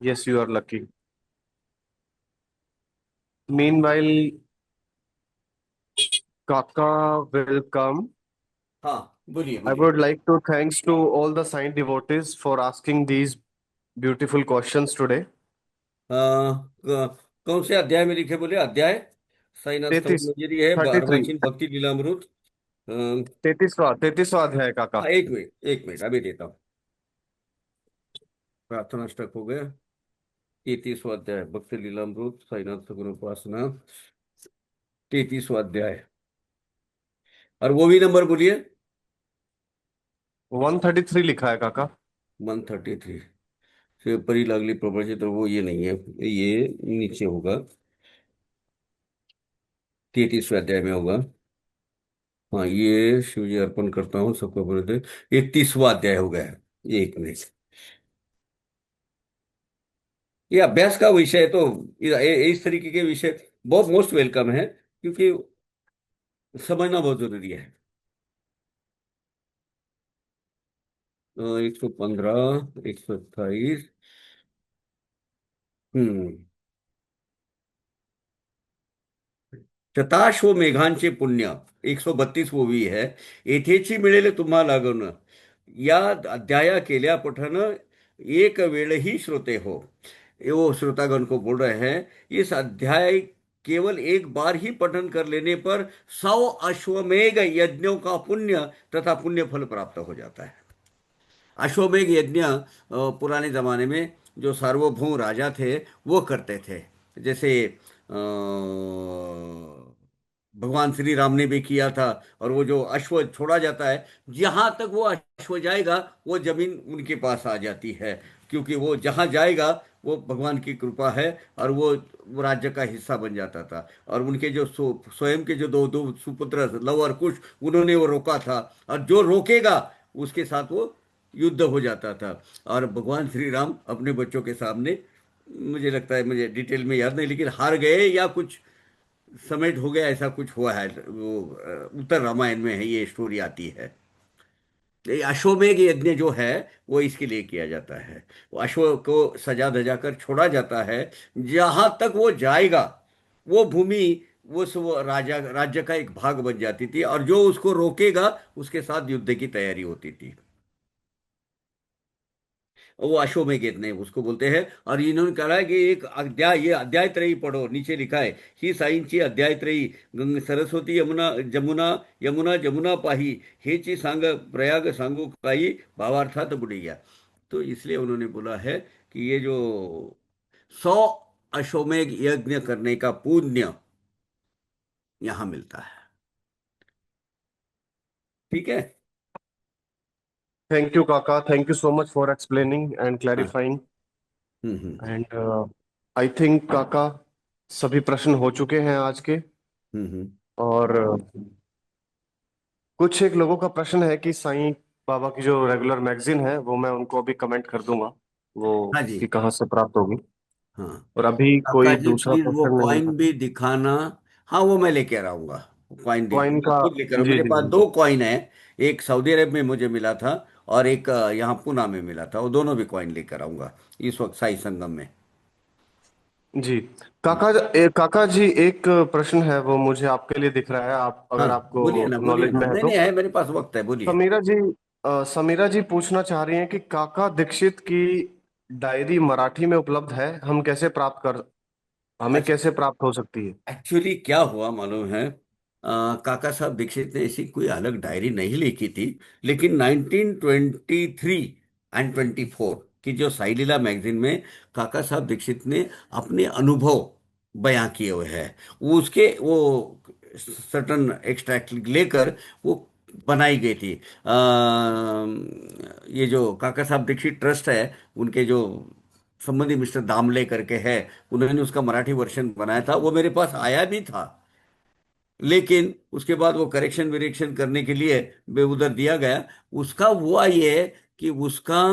Yes you are lucky. Meanwhile काका विल कम। हाँ, बोलिए I बोलिए। would like to thanks to all the saint devotees for asking these beautiful questions today. कौन से अध्याय में लिखे बोले अध्याय? साईनाथ स्तव 33। मंजरी है, 33। अर्वाचीन भक्ति लीलामृत। हाँ, 33वां अध्याय काका। एक मिनट अभी देता हूँ। प्रार्थना स्टक हो गया। 33वां अध्याय भक्ति लीलामृत, साईनाथ सगुण उपासना, 33वां अध्याय। और वो भी नंबर बोलिए। 133 लिखा है काका। 133 से परी लागली प्रपंच, तो वो ये नहीं है, ये नीचे होगा, 33वें अध्याय में होगा। हाँ, ये शिव जी अर्पण करता हूँ सबको बोले थे। ये 30वां अध्याय हो गया है। एक मिनट, ये अभ्यास का विषय है, तो इस तरीके के विषय बहुत मोस्ट वेलकम है, क्योंकि समझना बहुत जरूरी है। 115, 128। हम्म। शताश्व मेघांचे पुण्य, 132 वो भी है। येथेची मिळेल तुम्हा लागून, या अध्याया केल्या पठन, एक वेळ ही श्रोते हो। ये वो श्रोतागण को बोल रहे हैं, इस अध्याय केवल एक बार ही पठन कर लेने पर 100 अश्वमेघ यज्ञों का पुण्य तथा पुण्य फल प्राप्त हो जाता है। अश्वमेघ यज्ञ पुराने जमाने में जो सार्वभौम राजा थे वो करते थे। जैसे भगवान श्री राम ने भी किया था। और वो जो अश्व छोड़ा जाता है, जहां तक वो अश्व जाएगा वो जमीन उनके पास आ जाती है, क्योंकि वो जहां जाएगा वो भगवान की कृपा है। और वो राज्य का हिस्सा बन जाता था। और उनके जो स्वयं के जो दो दो सुपुत्र लव और कुश, उन्होंने वो रोका था। और जो रोकेगा उसके साथ वो युद्ध हो जाता था। और भगवान श्री राम अपने बच्चों के सामने, मुझे लगता है, मुझे डिटेल में याद नहीं, लेकिन हार गए या कुछ समेट हो गया, ऐसा कुछ हुआ है। वो उत्तर रामायण में है, ये स्टोरी आती है। ये अश्वमेध यज्ञ जो है वो इसके लिए किया जाता है। वो अश्व को सजा धजा कर छोड़ा जाता है, जहां तक वो जाएगा वो भूमि वो राजा राज्य का एक भाग बन जाती थी। और जो उसको रोकेगा उसके साथ युद्ध की तैयारी होती थी। वो अश्वमेध ने उसको बोलते हैं। और इन्होंने कहा है कि एक अध्याय, ये अध्याय त्रयी पढ़ो, नीचे लिखा है, ही साईंची अध्याय त्रयी, सरस्वती यमुना जमुना, यमुना जमुना पाही, हेची सांग प्रयाग सांगू काई, भावार्थात बुढ़ी गया। तो इसलिए उन्होंने बोला है कि ये जो 100 अश्वमेध यज्ञ करने का पुण्य यहां मिलता है। ठीक है। थैंक यू काका, thank you so much for explaining and हाँ। Clarifying. Hmm. And I think काका सभी प्रश्न हो चुके हैं आज के। हम्म। और कुछ एक लोगों का प्रश्न है कि साईं बाबा की जो रेगुलर मैगजीन है वो मैं उनको अभी कमेंट कर दूंगा, वो हाँ जी। कि कहाँ से प्राप्त होगी। हाँ। और अभी काका कोई जी दूसरा प्लीज वो प्रश्न नहीं कॉइन था। भी दिखाना। हाँ, वो मैं लेके आऊंगा। कॉइन कॉइन मैं का। खुद लेकर जी मेरे जी पास जी। 2 कॉइन है। एक सऊदी अरब में मुझे मिला था, और एक यहाँ पूना में मिला था। वो दोनों भी कॉइन लेकर आऊंगा इस वक्त साई संगम में। जी काका जी, एक प्रश्न है वो मुझे आपके लिए दिख रहा है, आप हाँ, अगर आपको बोलिए नॉलेज ना, में है नहीं तो। नहीं, है मेरे पास, वक्त है, बोलिए। समीरा जी, समीरा जी पूछना चाह रही हैं कि काका दीक्षित की डायरी मराठी में उपलब्ध है, हम कैसे प्राप्त कर हमें अच्छा, कैसे प्राप्त हो सकती है? एक्चुअली क्या हुआ मालूम है, काका साहब दीक्षित ने ऐसी कोई अलग डायरी नहीं लिखी थी। लेकिन 1923 एंड 24 की जो साई लीला मैगजीन में काका साहब दीक्षित ने अपने अनुभव बयां किए हुए हैं। वो उसके वो सर्टन एक्सट्रैक्ट लेकर वो बनाई गई थी। ये जो काका साहब दीक्षित ट्रस्ट है, उनके जो संबंधी मिस्टर दामले करके है, उन्होंने उसका मराठी वर्जन बनाया था। वो मेरे पास आया भी था, लेकिन उसके बाद वो करेक्शन विरेक्शन करने के लिए उधर दिया गया। उसका हुआ ये कि उसका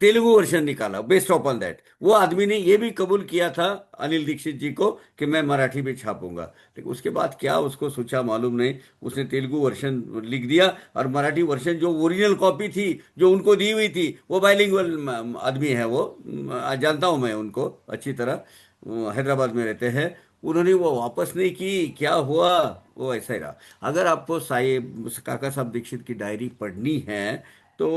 तेलुगु वर्जन निकाला बेस्ड ऑन दैट। वो आदमी ने ये भी कबूल किया था अनिल दीक्षित जी को कि मैं मराठी में छापूंगा। लेकिन उसके बाद क्या उसको सोचा मालूम नहीं, उसने तेलुगु वर्जन लिख दिया। और मराठी वर्जन जो ओरिजिनल कॉपी थी जो उनको दी हुई थी, वो बाइलिंगुअल आदमी है वो, जानता हूं मैं उनको अच्छी तरह, वो हैदराबाद में रहते हैं। उन्होंने वो वापस नहीं की, क्या हुआ, वो ऐसा ही रहा। अगर आपको साई काका साहब दीक्षित की डायरी पढ़नी है तो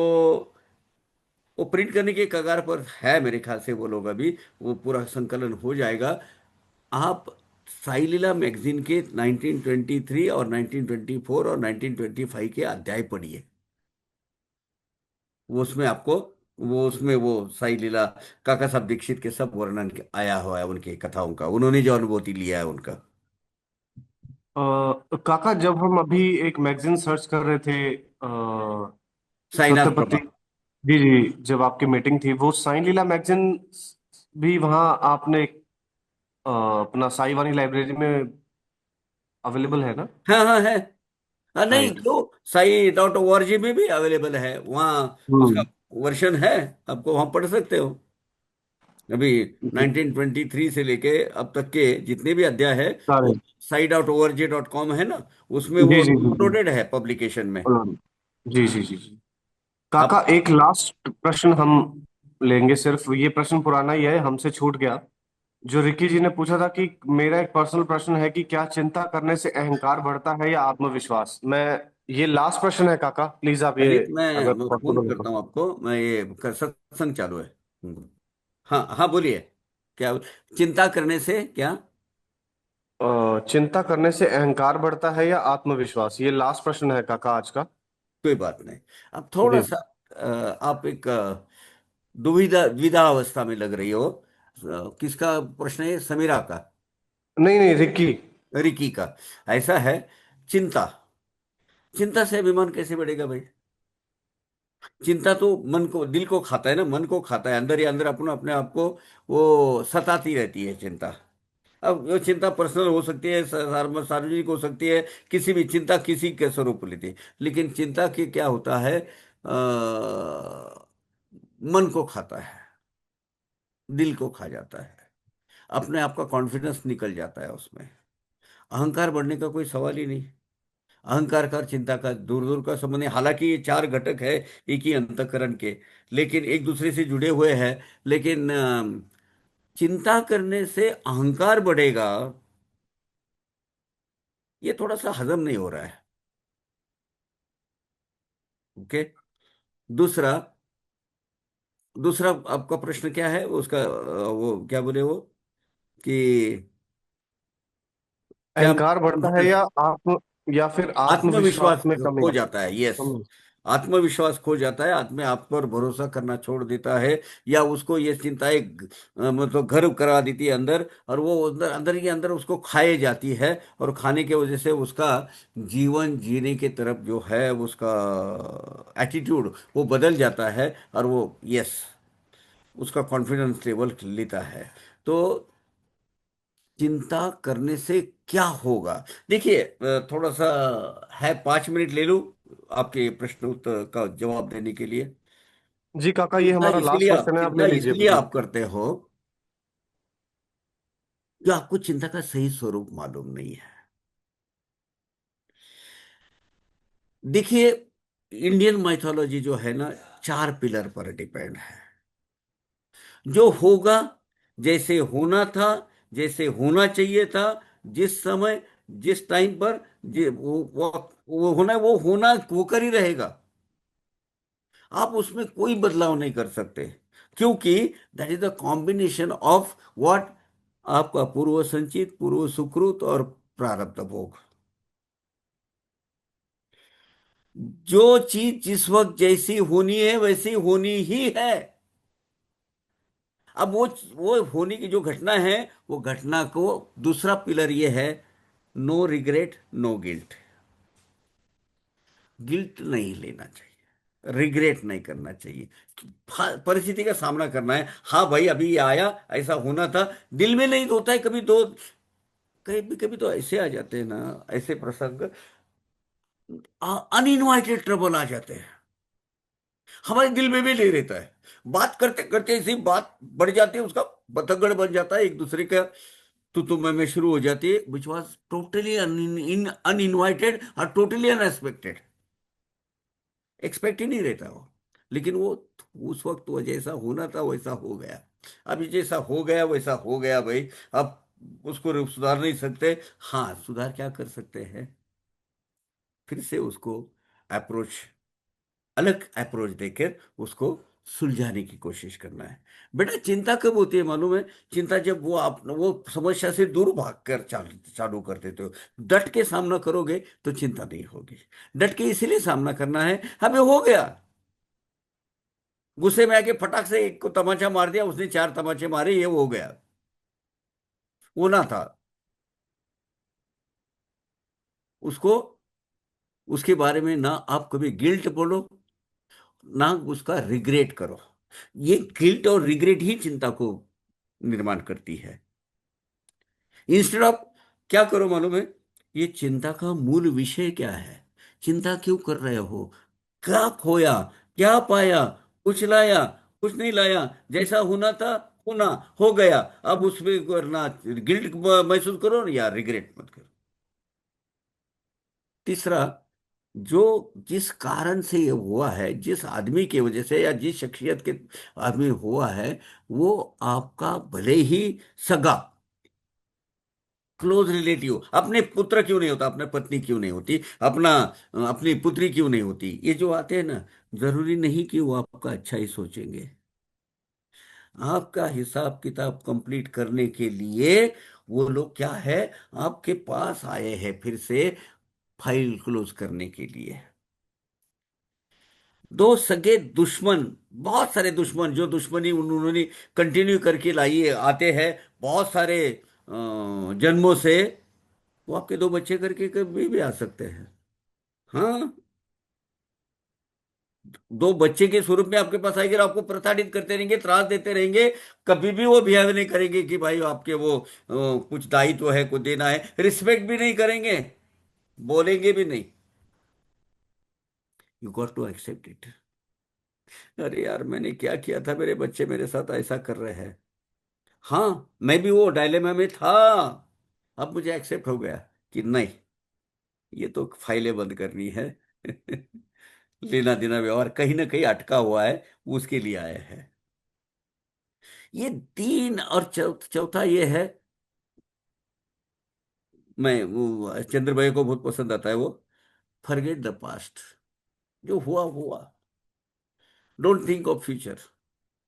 वो प्रिंट करने के कगार पर है मेरे ख्याल से वो लोग अभी, वो पूरा संकलन हो जाएगा। आप साई लीला मैगजीन के 1923 और 1924 और 1925 के अध्याय पढ़िए। वो उसमें आपको, वो उसमें वो साई लीला काका साहब दीक्षित के सब वर्णन आया हुआ है, उनके कथाओं का, उन्होंने जो अनुभूति लिया है उनका। काका जब हम अभी एक मैगजीन सर्च कर रहे थे, साईनाथ सत्यपति प्रभा। जी जी, जब आपकी मीटिंग थी वो साई लीला मैगजीन भी वहाँ आपने अपना साई वानी लाइब्रेरी में अवेलेबल है ना? हाँ हाँ है। हाँ, नहीं राइट। क्यों, साई.org में भी अवेलेबल है वहाँ। उसका हम्म। वर्जन है, आपको वहाँ पढ़ सकते हो। अभी 1923 से लेके अब तक के जितने भी अध्याय है, सारे। वो sai.org.com है ना, उसमें जी वो जी जी जी। अपलोडेड है पब्लिकेशन में। जी जी जी जी। आप। काका एक लास्ट प्रश्न हम लेंगे, सिर्फ ये प्रश्न पुराना ही है, हमसे छूट गया। जो रिकी जी ने पूछा था कि मेरा एक पर्सनल प्रश्न है कि क्या चिंता करने से अहंकार बढ़ता है या आत्मविश्वास। मैं ये लास्ट प्रश्न है काका, प्लीज आप ये ललित, अगर मैं फोन पॉसिबल हो करता तो। हूँ आपको, मैं ये सत्संग चालू है। हाँ हाँ, बोलिए। क्या चिंता करने से क्या? चिंता करने से अहंकार बढ़ता है या आत्मविश्वास, ये लास्ट प्रश्न है काका आज का। कोई बात नहीं। अब थोड़ा जी सा आप एक दुविधा द्विधा अवस्था में लग रही हो। किसका प्रश्न है? समीरा का? नहीं नहीं, रिक्की। रिकी का। ऐसा है, चिंता। चिंता से अभिमान कैसे बढ़ेगा भाई? चिंता तो मन को, दिल को खाता है ना, मन को खाता है, अंदर ही अंदर अपने अपने आप को वो सताती रहती है चिंता। अब वो चिंता पर्सनल हो सकती है, सार्वजनिक हो सकती है, किसी भी चिंता किसी के स्वरूप लेती है। लेकिन चिंता की क्या होता है, मन को खाता है, दिल को खा जाता है, अपने आप का कॉन्फिडेंस निकल जाता है उसमें। अहंकार बढ़ने का कोई सवाल ही नहीं। अहंकार का और चिंता का दूर दूर का संबंध है। हालांकि ये चार घटक है एक ही अंतःकरण के, लेकिन एक दूसरे से जुड़े हुए हैं। लेकिन चिंता करने से अहंकार बढ़ेगा, ये थोड़ा सा हजम नहीं हो रहा है। ओके। दूसरा, दूसरा आपका प्रश्न क्या है उसका, वो क्या बोले वो, कि क्या अहंकार बढ़ता है, या फिर आत्मविश्वास आत्मविश्वास में खो कमी? जाता है, यस। कमी। आत्मविश्वास खो जाता है, आत्म आप पर भरोसा करना छोड़ देता है, या उसको ये चिंताएं मतलब घर करा देती है अंदर, और वो अंदर अंदर ही अंदर उसको खाए जाती है। और खाने की वजह से उसका जीवन जीने की तरफ जो है उसका एटीट्यूड वो बदल जाता है, और वो, यस, उसका कॉन्फिडेंस लेवल लेता है। तो चिंता करने से क्या होगा? देखिए, थोड़ा सा है, 5 मिनट ले लूं आपके प्रश्न उत्तर का जवाब देने के लिए। जी काका, ये हमारा लास्ट क्वेश्चन है, आप ले चिंता लीजिए इसलिए प्लीज। आप करते हो कि आपको चिंता का सही स्वरूप मालूम नहीं है। देखिए, इंडियन माइथोलॉजी जो है ना, 4 पिलर पर डिपेंड है। जो होगा, जैसे होना था, जैसे होना चाहिए था, जिस समय, जिस टाइम पर, वो होना है, वो होना होकर ही रहेगा। आप उसमें कोई बदलाव नहीं कर सकते, क्योंकि that is the combination of what, आपका पूर्व संचित, पूर्व सुकृत और प्रारब्ध भोग। जो चीज जिस वक्त जैसी होनी है वैसी होनी ही है। अब वो होने की जो घटना है, वो घटना को, दूसरा पिलर ये है, no regret no guilt. Guilt नहीं लेना चाहिए, रिग्रेट नहीं करना चाहिए। परिस्थिति का सामना करना है, हाँ भाई अभी ये आया, ऐसा होना था। दिल में नहीं तो होता है कभी तो, कभी कभी तो ऐसे आ जाते हैं ना, ऐसे प्रसंग, अनइनवाइटेड ट्रबल आ जाते हैं, हमारे दिल में भी नहीं रहता है। बात करते करते ऐसी बात बढ़ जाती है, उसका बतंगड़ बन जाता है एक दूसरे का, तो मैं शुरू हो जाती है, विच वॉज टोटली अनइनवाइटेड और टोटली अनएक्सपेक्टेड। एक्सपेक्ट ही नहीं रहता वो, लेकिन वो उस वक्त वो जैसा होना था वैसा हो गया। अभी जैसा हो गया वैसा हो गया भाई। अब उसको सुधार नहीं सकते। हाँ, सुधार क्या कर सकते हैं, फिर से उसको अप्रोच, अलग अप्रोच देकर उसको सुलझाने की कोशिश करना है। बेटा, चिंता कब होती है मालूम है? चिंता जब वो समस्या से दूर भागकर चालू कर देते हो। डट के सामना करोगे तो चिंता नहीं होगी। डट के इसीलिए सामना करना है, हमें हो गया, गुस्से में आके फटाक से एक को तमाचा मार दिया, उसने 4 तमाचे मारे, ये हो गया, होना था उसको। उसके बारे में ना आप कभी गिल्ट बोलो, ना उसका रिग्रेट करो। ये गिल्ट और रिग्रेट ही चिंता को निर्माण करती है। इंस्टेड ऑफ, क्या करो मालूम है, ये चिंता का मूल विषय क्या है, चिंता क्यों कर रहे हो, क्या खोया, क्या पाया, कुछ लाया, कुछ नहीं लाया, जैसा होना था, होना, हो गया। अब उसमें करना, गिल्ट महसूस करो या रिग्रेट मत करो। तीसरा, जो जिस कारण से ये हुआ है, जिस आदमी की वजह से या जिस शख्सियत के आदमी हुआ है, वो आपका भले ही सगा, क्लोज रिलेटिव, अपने पुत्र क्यों नहीं होता, अपने पत्नी क्यों नहीं होती, अपनी पुत्री क्यों नहीं होती, ये जो आते हैं ना, जरूरी नहीं कि वो आपका अच्छा ही सोचेंगे। आपका हिसाब किताब कंप्लीट करने के लिए वो लोग क्या है, आपके पास आए हैं फिर से फाइल क्लोज करने के लिए। दो सगे दुश्मन, बहुत सारे दुश्मन, जो दुश्मनी उन्होंने कंटिन्यू करके लाई है, आते हैं बहुत सारे जन्मों से, वो आपके दो बच्चे करके कभी भी आ सकते हैं। हाँ, दो बच्चे के स्वरूप में आपके पास आएंगे और आपको प्रताड़ित करते रहेंगे, त्रास देते रहेंगे। कभी भी वो बिहेव नहीं करेंगे कि भाई आपके वो कुछ दायित्व है, कुछ देना है, रिस्पेक्ट भी नहीं करेंगे, बोलेंगे भी नहीं। You got to accept it. अरे यार, मैंने क्या किया था, मेरे बच्चे मेरे साथ ऐसा कर रहे हैं। हाँ, मैं भी वो डायलेमा में था। अब मुझे एक्सेप्ट हो गया कि नहीं, ये तो फाइलें बंद करनी है। लेना देना व्यवहार कहीं ना कहीं अटका हुआ है, उसके लिए आया है। ये तीन, और चौथा ये है, मैं वो चंद्र भाई को बहुत पसंद आता है वो, फॉरगेट द पास्ट। जो हुआ हुआ, don't think of future,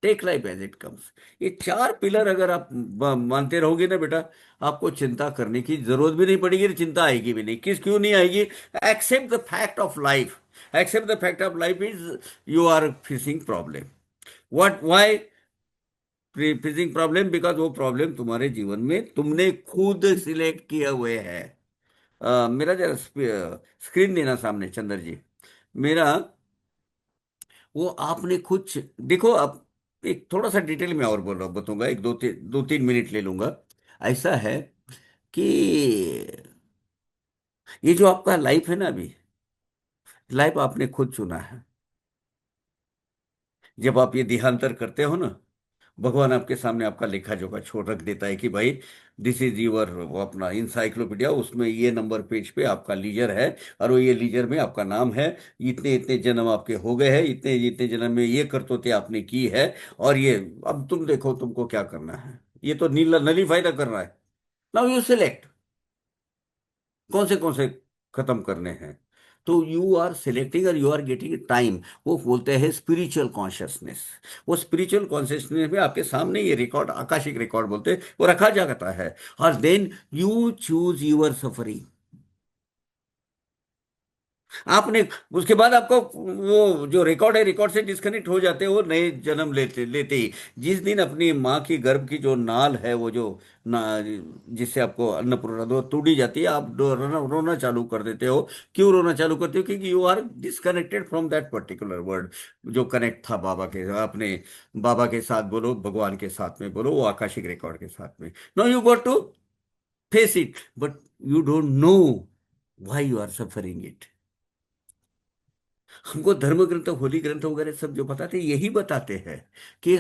take life as it comes. ये चार पिलर अगर आप मानते रहोगे ना बेटा, आपको चिंता करने की जरूरत भी नहीं पड़ेगी, चिंता आएगी भी नहीं। किस क्यों नहीं आएगी? Accept the fact of life. Accept the fact of life is you are facing problem. What, why facing problem? Because वो प्रॉब्लम तुम्हारे जीवन में तुमने खुद सिलेक्ट किए हुए हैं। मेरा जरा स्क्रीन देना सामने चंद्र जी, मेरा, वो आपने कुछ देखो। अब एक थोड़ा सा डिटेल में और बोल रहा बताऊंगा, एक दो तीन मिनट ले लूंगा। ऐसा है कि ये जो आपका लाइफ है ना, अभी लाइफ आपने खुद चुना है। जब आप ये देहांतर करते हो ना, भगवान आपके सामने आपका लेखा जोखा छोड़ रख देता है कि भाई दिस इज यूर, वो अपना इंसाइक्लोपीडिया, उसमें ये नंबर पेज पे आपका लीजर है, और वो ये लीजर में आपका नाम है, इतने इतने जन्म आपके हो गए हैं, इतने इतने जन्म में ये करतूतें आपने की है, और ये अब तुम देखो तुमको क्या करना है। ये तो नीला नलीफाई ना करना है। नाउ यू सिलेक्ट कौन से खत्म करने हैं। तो यू आर सिलेक्टिंग और यू आर गेटिंग टाइम। वो बोलते हैं स्पिरिचुअल कॉन्शियसनेस। वो स्पिरिचुअल कॉन्शियसनेस में आपके सामने ये रिकॉर्ड, आकाशिक रिकॉर्ड बोलते हैं, वो रखा जाता है। और then you choose your suffering. आपने, उसके बाद आपको वो जो रिकॉर्ड है, रिकॉर्ड से डिस्कनेक्ट हो जाते हो, वो नए जन्म लेते लेते ही। जिस दिन अपनी माँ की गर्भ की जो नाल है, वो जो ना, जिससे आपको अन्नपूर्णा दो टूटी जाती है, आप रोना चालू कर देते हो। क्यों रोना चालू करते हो? क्योंकि you are disconnected from that particular word जो कनेक्ट था बाबा के, अपने बाबा के साथ बोलो, भगवान के साथ में बोलो, वो आकाशिक रिकॉर्ड के साथ में। No, you got to face it, but you don't know why you are suffering it. हमको धर्म ग्रंथ, होली ग्रंथ वगैरह सब जो बताते हैं, यही बताते हैं कि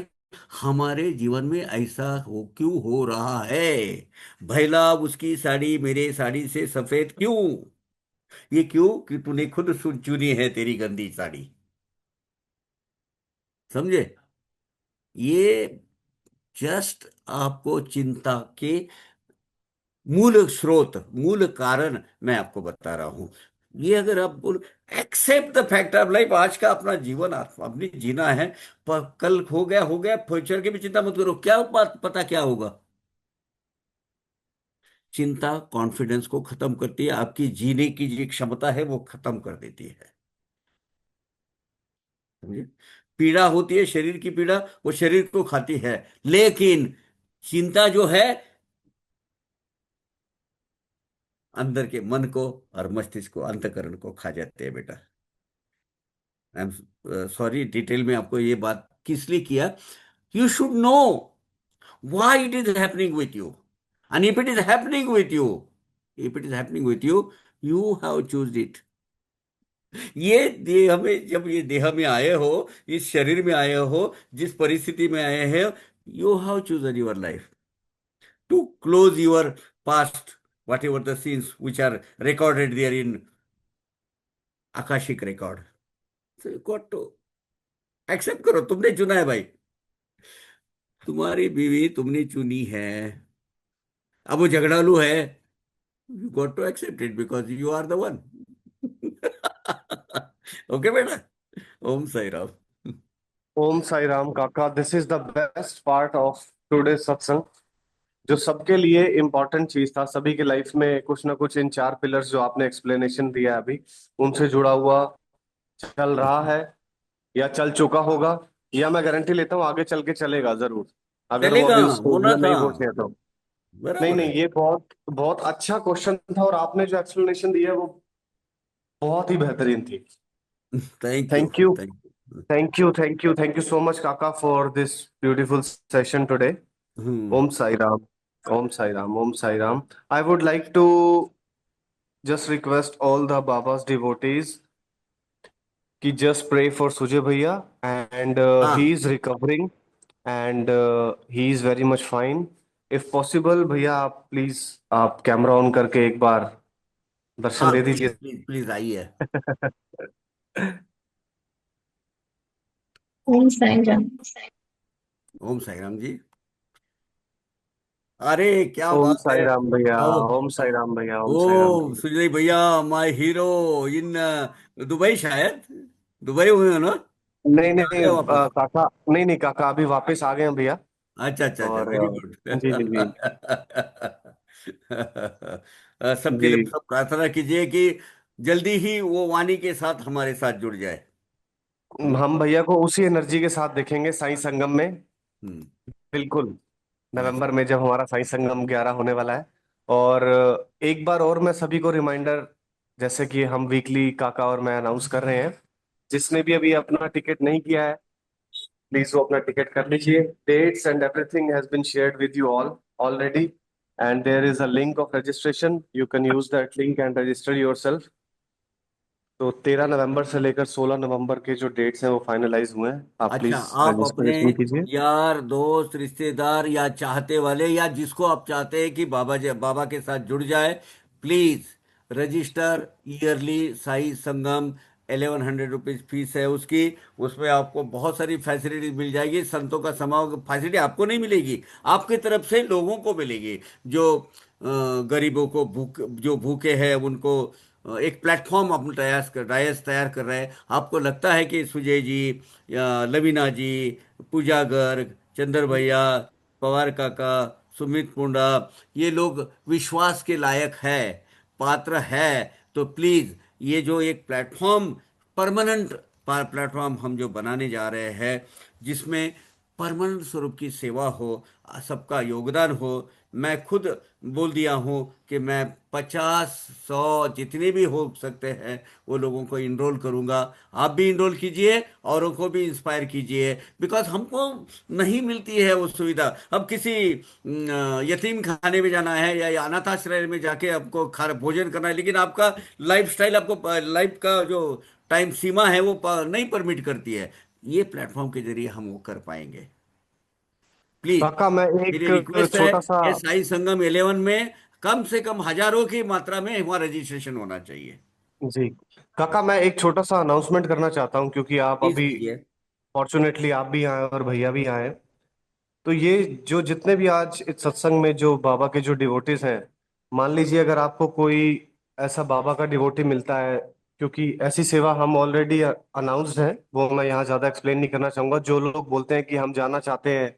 हमारे जीवन में ऐसा हो क्यों हो रहा है। भैला उसकी साड़ी मेरे साड़ी से सफेद क्यों? ये क्यों कि तूने खुद चुनी है तेरी गंदी साड़ी। समझे? ये जस्ट आपको चिंता के मूल स्रोत, मूल कारण मैं आपको बता रहा हूं। ये अगर आप बोल, accept the fact of life, आज का अपना जीवन अपनी जीना है। पर कल हो गया, फ्यूचर की भी चिंता मत करो। क्या बात पता क्या होगा? चिंता कॉन्फिडेंस को खत्म करती है, आपकी जीने की जो क्षमता है वो खत्म कर देती है। समझे? पीड़ा होती है, शरीर की पीड़ा, वो शरीर को खाती है, लेकिन चिंता जो है अंदर के मन को और मस्तिष्क को, अंतकरण को खा जाते हैं बेटा। आई एम सॉरी, डिटेल में आपको ये बात किस लिए किया। You should know why it is happening with you, and if it is happening with you, if it is happening with you, you have choose it. ये देह में, जब ये देह में आए हो, इस शरीर में आए हो, जिस परिस्थिति में आए हैं, you have chosen your life to close your past, whatever the scenes which are recorded there in Akashic record. So you got to accept करो, तुमने चुना है भाई, तुम्हारी बीवी तुमने चुनी है। अब वो झगड़ालू है, you got to accept it because you are the one. Okay बेटा, ओम साई राम। ओम साई राम काका, this is the best part of today satsang. जो सबके लिए इम्पोर्टेंट चीज था, सभी के लाइफ में कुछ ना कुछ इन चार पिलर्स जो आपने एक्सप्लेनेशन दिया है अभी, उनसे जुड़ा हुआ चल रहा है। या चल चुका होगा, या मैं गारंटी लेता हूँ आगे चल के चलेगा जरूर, अगर वो चलेगा, अभी उस स्टेज होना में था, नहीं पहुंचे तो। नहीं बराबर नहीं, है। ये बहुत बहुत अच्छा क्वेश्चन था, और आपने जो एक्सप्लेनेशन दिया है वो बहुत ही बेहतरीन थी। Thank you, thank you, thank you. Thank you, thank you, thank you so much काका for this beautiful session today. Hmm. Om Sai Ram, Om Sai Ram, Om Sai Ram. I would like to just request all the Baba's devotees कि just pray for Sujay Bhaiya, and he हाँ is recovering, and he is very much fine. If possible भैया आप प्लीज आप कैमरा ऑन करके एक बार दर्शन हाँ, दे प्लीज दीजिए। प्लीज प्लीज आइए। ओम साईं राम। ओम साई राम जी। अरे क्या ओम बात है। साई राम भैया, आओ। ओम साई राम भैया, ओम साई राम ओ भैया। सुजय भैया, माय हीरो इन दुबई शायद, दुबई हुए हो ना, नहीं कि आ नहीं गए वापस? काका, नहीं नहीं काका, अभी वापस आ गए हैं भैया। अच्छा अच्छा अच्छा, और वेरी गुड। जी जी जी सबके लिए जी। सब प्रार्थना कीजिए कि जल्दी ही वो वाणी के साथ हमारे साथ जुड़ जाए। हम्म। हम भैया को उसी एनर्जी के साथ देखेंगे साई संगम में, हम्म। बिल्कुल। यस। नवंबर में जब हमारा साई संगम 11 होने वाला है। और एक बार और मैं सभी को रिमाइंडर, जैसे कि हम वीकली काका और मैं अनाउंस कर रहे हैं, जिसने भी अभी अपना टिकट नहीं किया है प्लीज वो अपना टिकट कर लीजिए। Dates and everything has been shared with you all already, and there is a link of registration, you can use that link and register yourself. तो 13 नवंबर से लेकर 16 नवंबर के जो डेट्स हैं वो फाइनलाइज हुए हैं, आप अच्छा, प्लीज आप अपने रजिस्ट्रेशन कीजिए। यार दोस्त रिश्तेदार या चाहते वाले या जिसको आप चाहते हैं कि बाबा के साथ जुड़ जाए, please register yearly Sai Sangam. 1100 rupees fees है उसकी। उसमें आपको बहुत सारी फैसिलिटीज मिल जाएगी। संतों का समागम फैसिलिटी आपको नहीं मिलेगी, आपकी तरफ से लोगों को मिलेगी। जो गरीबों को जो भूखे हैं उनको एक प्लेटफॉर्म हम तैयार कर रहे हैं। आपको लगता है कि सुजय जी या लवीना जी, पूजा गर्ग, चंद्र भैया, पवार काका, सुमित पुंडा, ये लोग विश्वास के लायक है, पात्र है, तो प्लीज ये जो एक प्लेटफॉर्म, परमानेंट प्लेटफॉर्म हम जो बनाने जा रहे हैं, जिसमें परमानेंट स्वरूप की सेवा हो, सबका योगदान हो। मैं खुद बोल दिया हूँ कि मैं 50 100 जितने भी हो सकते हैं वो लोगों को इनरोल करूँगा। आप भी इनरोल कीजिए, औरों को भी इंस्पायर कीजिए, बिकॉज हमको नहीं मिलती है वो सुविधा। अब किसी यतीम खाने में जाना है या अनाथ आश्रय में जाके आपको खा भोजन करना है, लेकिन आपका लाइफ स्टाइल, आपको लाइफ का जो टाइम सीमा है वो नहीं परमिट करती है। ये प्लेटफॉर्म के जरिए हम वो कर पाएंगे। प्लीज काका मैं मेरी एक रिक्वेस्ट है छोटा सा, कि साई संगम 11 में कम से कम हजारों की मात्रा में हमारा रजिस्ट्रेशन होना चाहिए। जी काका मैं एक छोटा सा अनाउंसमेंट करना चाहता हूँ, क्योंकि आप प्लीज अभी कीजिए। फॉर्चुनेटली आप भी आए और भैया भी आए। तो ये जो जितने भी आज इस सत्संग में जो बाबा के जो डिवोटीज हैं, मान लीजिए अगर आपको कोई ऐसा बाबा का डिवोटी मिलता है, क्योंकि ऐसी सेवा हम ऑलरेडी अनाउंस्ड है, वो मैं यहाँ ज्यादा एक्सप्लेन नहीं करना चाहूंगा। जो लोग बोलते हैं कि हम जाना चाहते हैं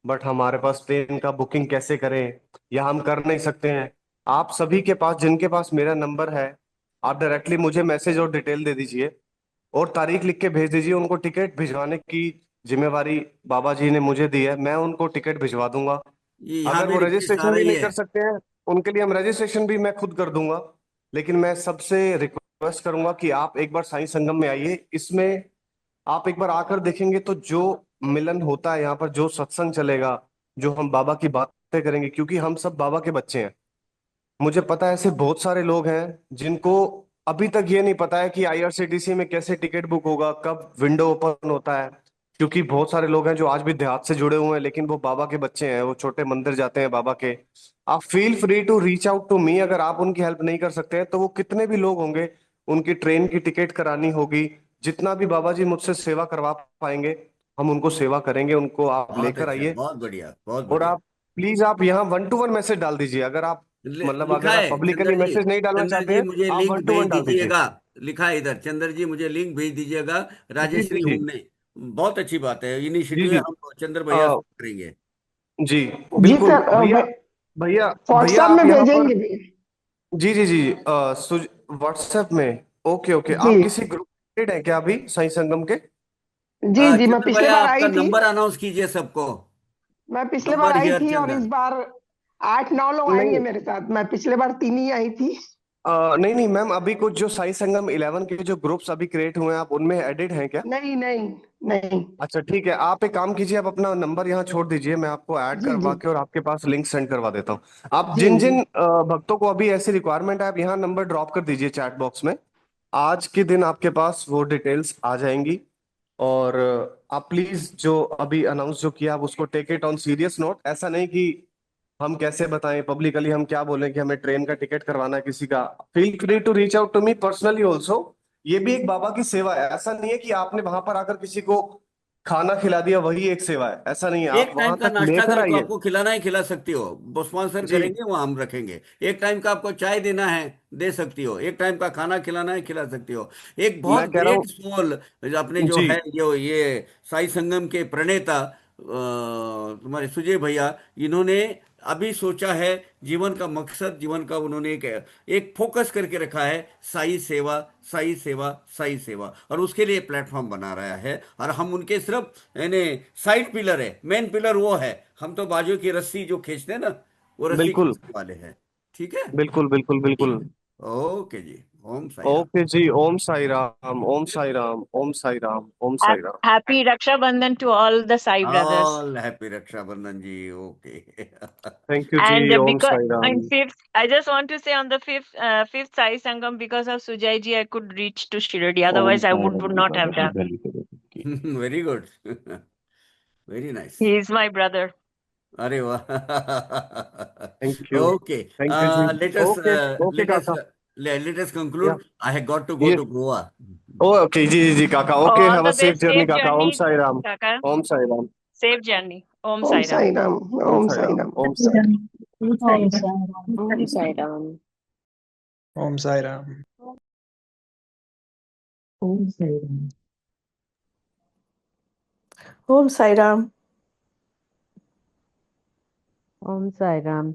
बट हमारे पास ट्रेन का बुकिंग कैसे करें या हम कर नहीं सकते हैं, आप सभी के पास, जिनके पास मेरा नंबर है, आप डायरेक्टली मुझे मैसेज और डिटेल दे दीजिए और तारीख लिख के भेज दीजिए। उनको टिकट भिजवाने की जिम्मेवारी बाबा जी ने मुझे दी है, मैं उनको टिकट भिजवा दूंगा। ये यहाँ अगर भी वो रिक्वेस्ट आ रजिस्ट्रेशन भी रही नहीं है। कर सकते हैं, उनके लिए हम रजिस्ट्रेशन भी मैं खुद कर दूंगा। लेकिन मैं सबसे रिक्वेस्ट करूंगा कि आप एक बार साई संगम में आइए। इसमें आप एक बार आकर देखेंगे तो जो मिलन होता है यहाँ पर, जो सत्संग चलेगा, जो हम बाबा की बातें करेंगे, क्योंकि हम सब बाबा के बच्चे हैं। मुझे पता है ऐसे बहुत सारे लोग हैं जिनको अभी तक ये नहीं पता है कि आईआरसीटीसी में कैसे टिकट बुक होगा, कब विंडो ओपन होता है। क्योंकि बहुत सारे लोग हैं जो आज भी देहात से जुड़े हुए हैं, लेकिन वो बाबा के बच्चे हैं, वो छोटे मंदिर जाते हैं बाबा के। आप feel free to reach out to me, अगर आप उनकी हेल्प नहीं कर सकते हैं तो वो कितने भी लोग होंगे, उनकी ट्रेन की टिकट करानी होगी, जितना भी बाबा जी मुझसे सेवा करवा पाएंगे हम उनको सेवा करेंगे, उनको आप बहुत लेकर अच्छा, आइए। बहुत बढ़िया, बहुत और बढ़िया। आप प्लीज आप यहाँ 1 to 1 मैसेज डाल दीजिए, अगर आप मतलब लिखा अगर आप है पब्लिकली चंदर जी। मैसेज नहीं डालना चंदर चाहते जी हैं, मुझे आप लिंक 1 to 1 भेज डाल दीजिए। दीजिएगा। लिखा है इधर, चंदर जी मुझे लिंक भेज दीजिएगा। जी जी राजश्री जी हमने, बहुत अच्छी बात है, जी इनिशिएटिव जी हम चंद्र भैया अ, से करेंगे। जी जी बिल्कुल सर, भैया। भैया भैया व्हाट्सएप आप में यहाँ पर, भेजेंगे भी। जी जी जी व्हाट्सएप में। ओके ओके, जी आप किसी ग्रुप में हैं क्या अभी साई संगम के? जी जी, मैं चंद्र पिछले भैया, बार आपका आई थी। नंबर अनाउंस कीजिए सबको। मैं पिछले बार नंबर आई हियर थी और इस चंदन। बार 8-9 लोग आएंगे नहीं मेरे साथ। मैं पिछले बार 3 ही आई थी। नहीं नहीं मैम, अभी कुछ जो साई संगम 11 के जो ग्रुप्स अभी क्रिएट हुए हैं, आप उनमें एडिड हैं क्या? नहीं नहीं नहीं। अच्छा ठीक है, आप एक काम कीजिए, आप अपना नंबर यहाँ छोड़ दीजिए, मैं आपको ऐड जी करवा जी के और आपके पास लिंक सेंड करवा देता हूँ। आप जी जिन जी। जिन भक्तों को अभी ऐसी रिक्वायरमेंट है, आप यहाँ नंबर ड्रॉप कर दीजिए चैट बॉक्स में। आज के दिन आपके पास वो डिटेल्स आ जाएंगी। और आप प्लीज जो अभी अनाउंस जो किया, आप उसको take it on serious note. ऐसा नहीं कि हम कैसे बताएं पब्लिकली, हम क्या बोलें कि हमें ट्रेन का टिकट करवाना है किसी का। Feel free to reach out to me personally also. ये भी एक बाबा की सेवा है। ऐसा नहीं है कि आपने वहां पर आकर किसी को खाना खिला दिया वही एक सेवा है, ऐसा नहीं है। आप एक टाइम वहां का तक नाश्ता लेकर अगर को आइए। आपको खिलाना ही खिला सकती हो, वो स्पॉन्सर जी, करेंगे, वो हम रखेंगे। एक टाइम का आपको चाय देना है, दे सकती हो। एक टाइम का खाना खिलाना है, खिला सकती हो। एक मैं बहुत कह रहा ग्रेट हूँ। सोल अपने जो जी, है, जो ये साई संगम के प्रणेता तुम्हारे सुजय भैया, इन्होंने अभी सोचा है, जीवन का मकसद, जीवन का उन्होंने एक फोकस करके रखा है, साई सेवा, साई सेवा, साई सेवा, और उसके लिए प्लेटफॉर्म बना रहा है। और हम उनके सिर्फ यानी साइड पिलर है, मेन पिलर वो है। हम तो बाजू की रस्सी जो खींचते हैं ना, वो रस्सी बिल्कुल खींचने वाले हैं। ठीक है। बिल्कुल बिल्कुल बिल्कुल। ओके जी। ओम साई राम। ओके जी, Om Sai Ram, Om Sai Ram, Om Sai Ram, Om Sai Ram. Happy Raksha Bandhan to all the Sai brothers. All happy Raksha Bandhan जी। ओके। थैंक यू जी, And Om because Sai on Ram. fifth, I just want to say on the fifth Sai Sangam, because of Sujay ji, I could reach to Shirdi. Om Otherwise, I Sai would Ram जी, not बाबा have की done. भली करे की। Very good. Very nice. He is my brother. अरे वाह। Thank you, okay. Thank you जी। Let us okay, okay let us काका। लेट अस या conclude. I have got to go ये टू गोवा। ओके जी जी जी काका, okay, All have a the safe best. Journey Safe काका। ओम journey, साई राम, Kaka. ओम Sai Ram, Safe journey. Om ओम Sai Ram. साई राम। ओम ओम साई साई राम, राम। ओम साई राम। ओम साई राम। ओम साई राम। ओम साई राम। ओम साई राम। ओम साई राम। ओम साई राम।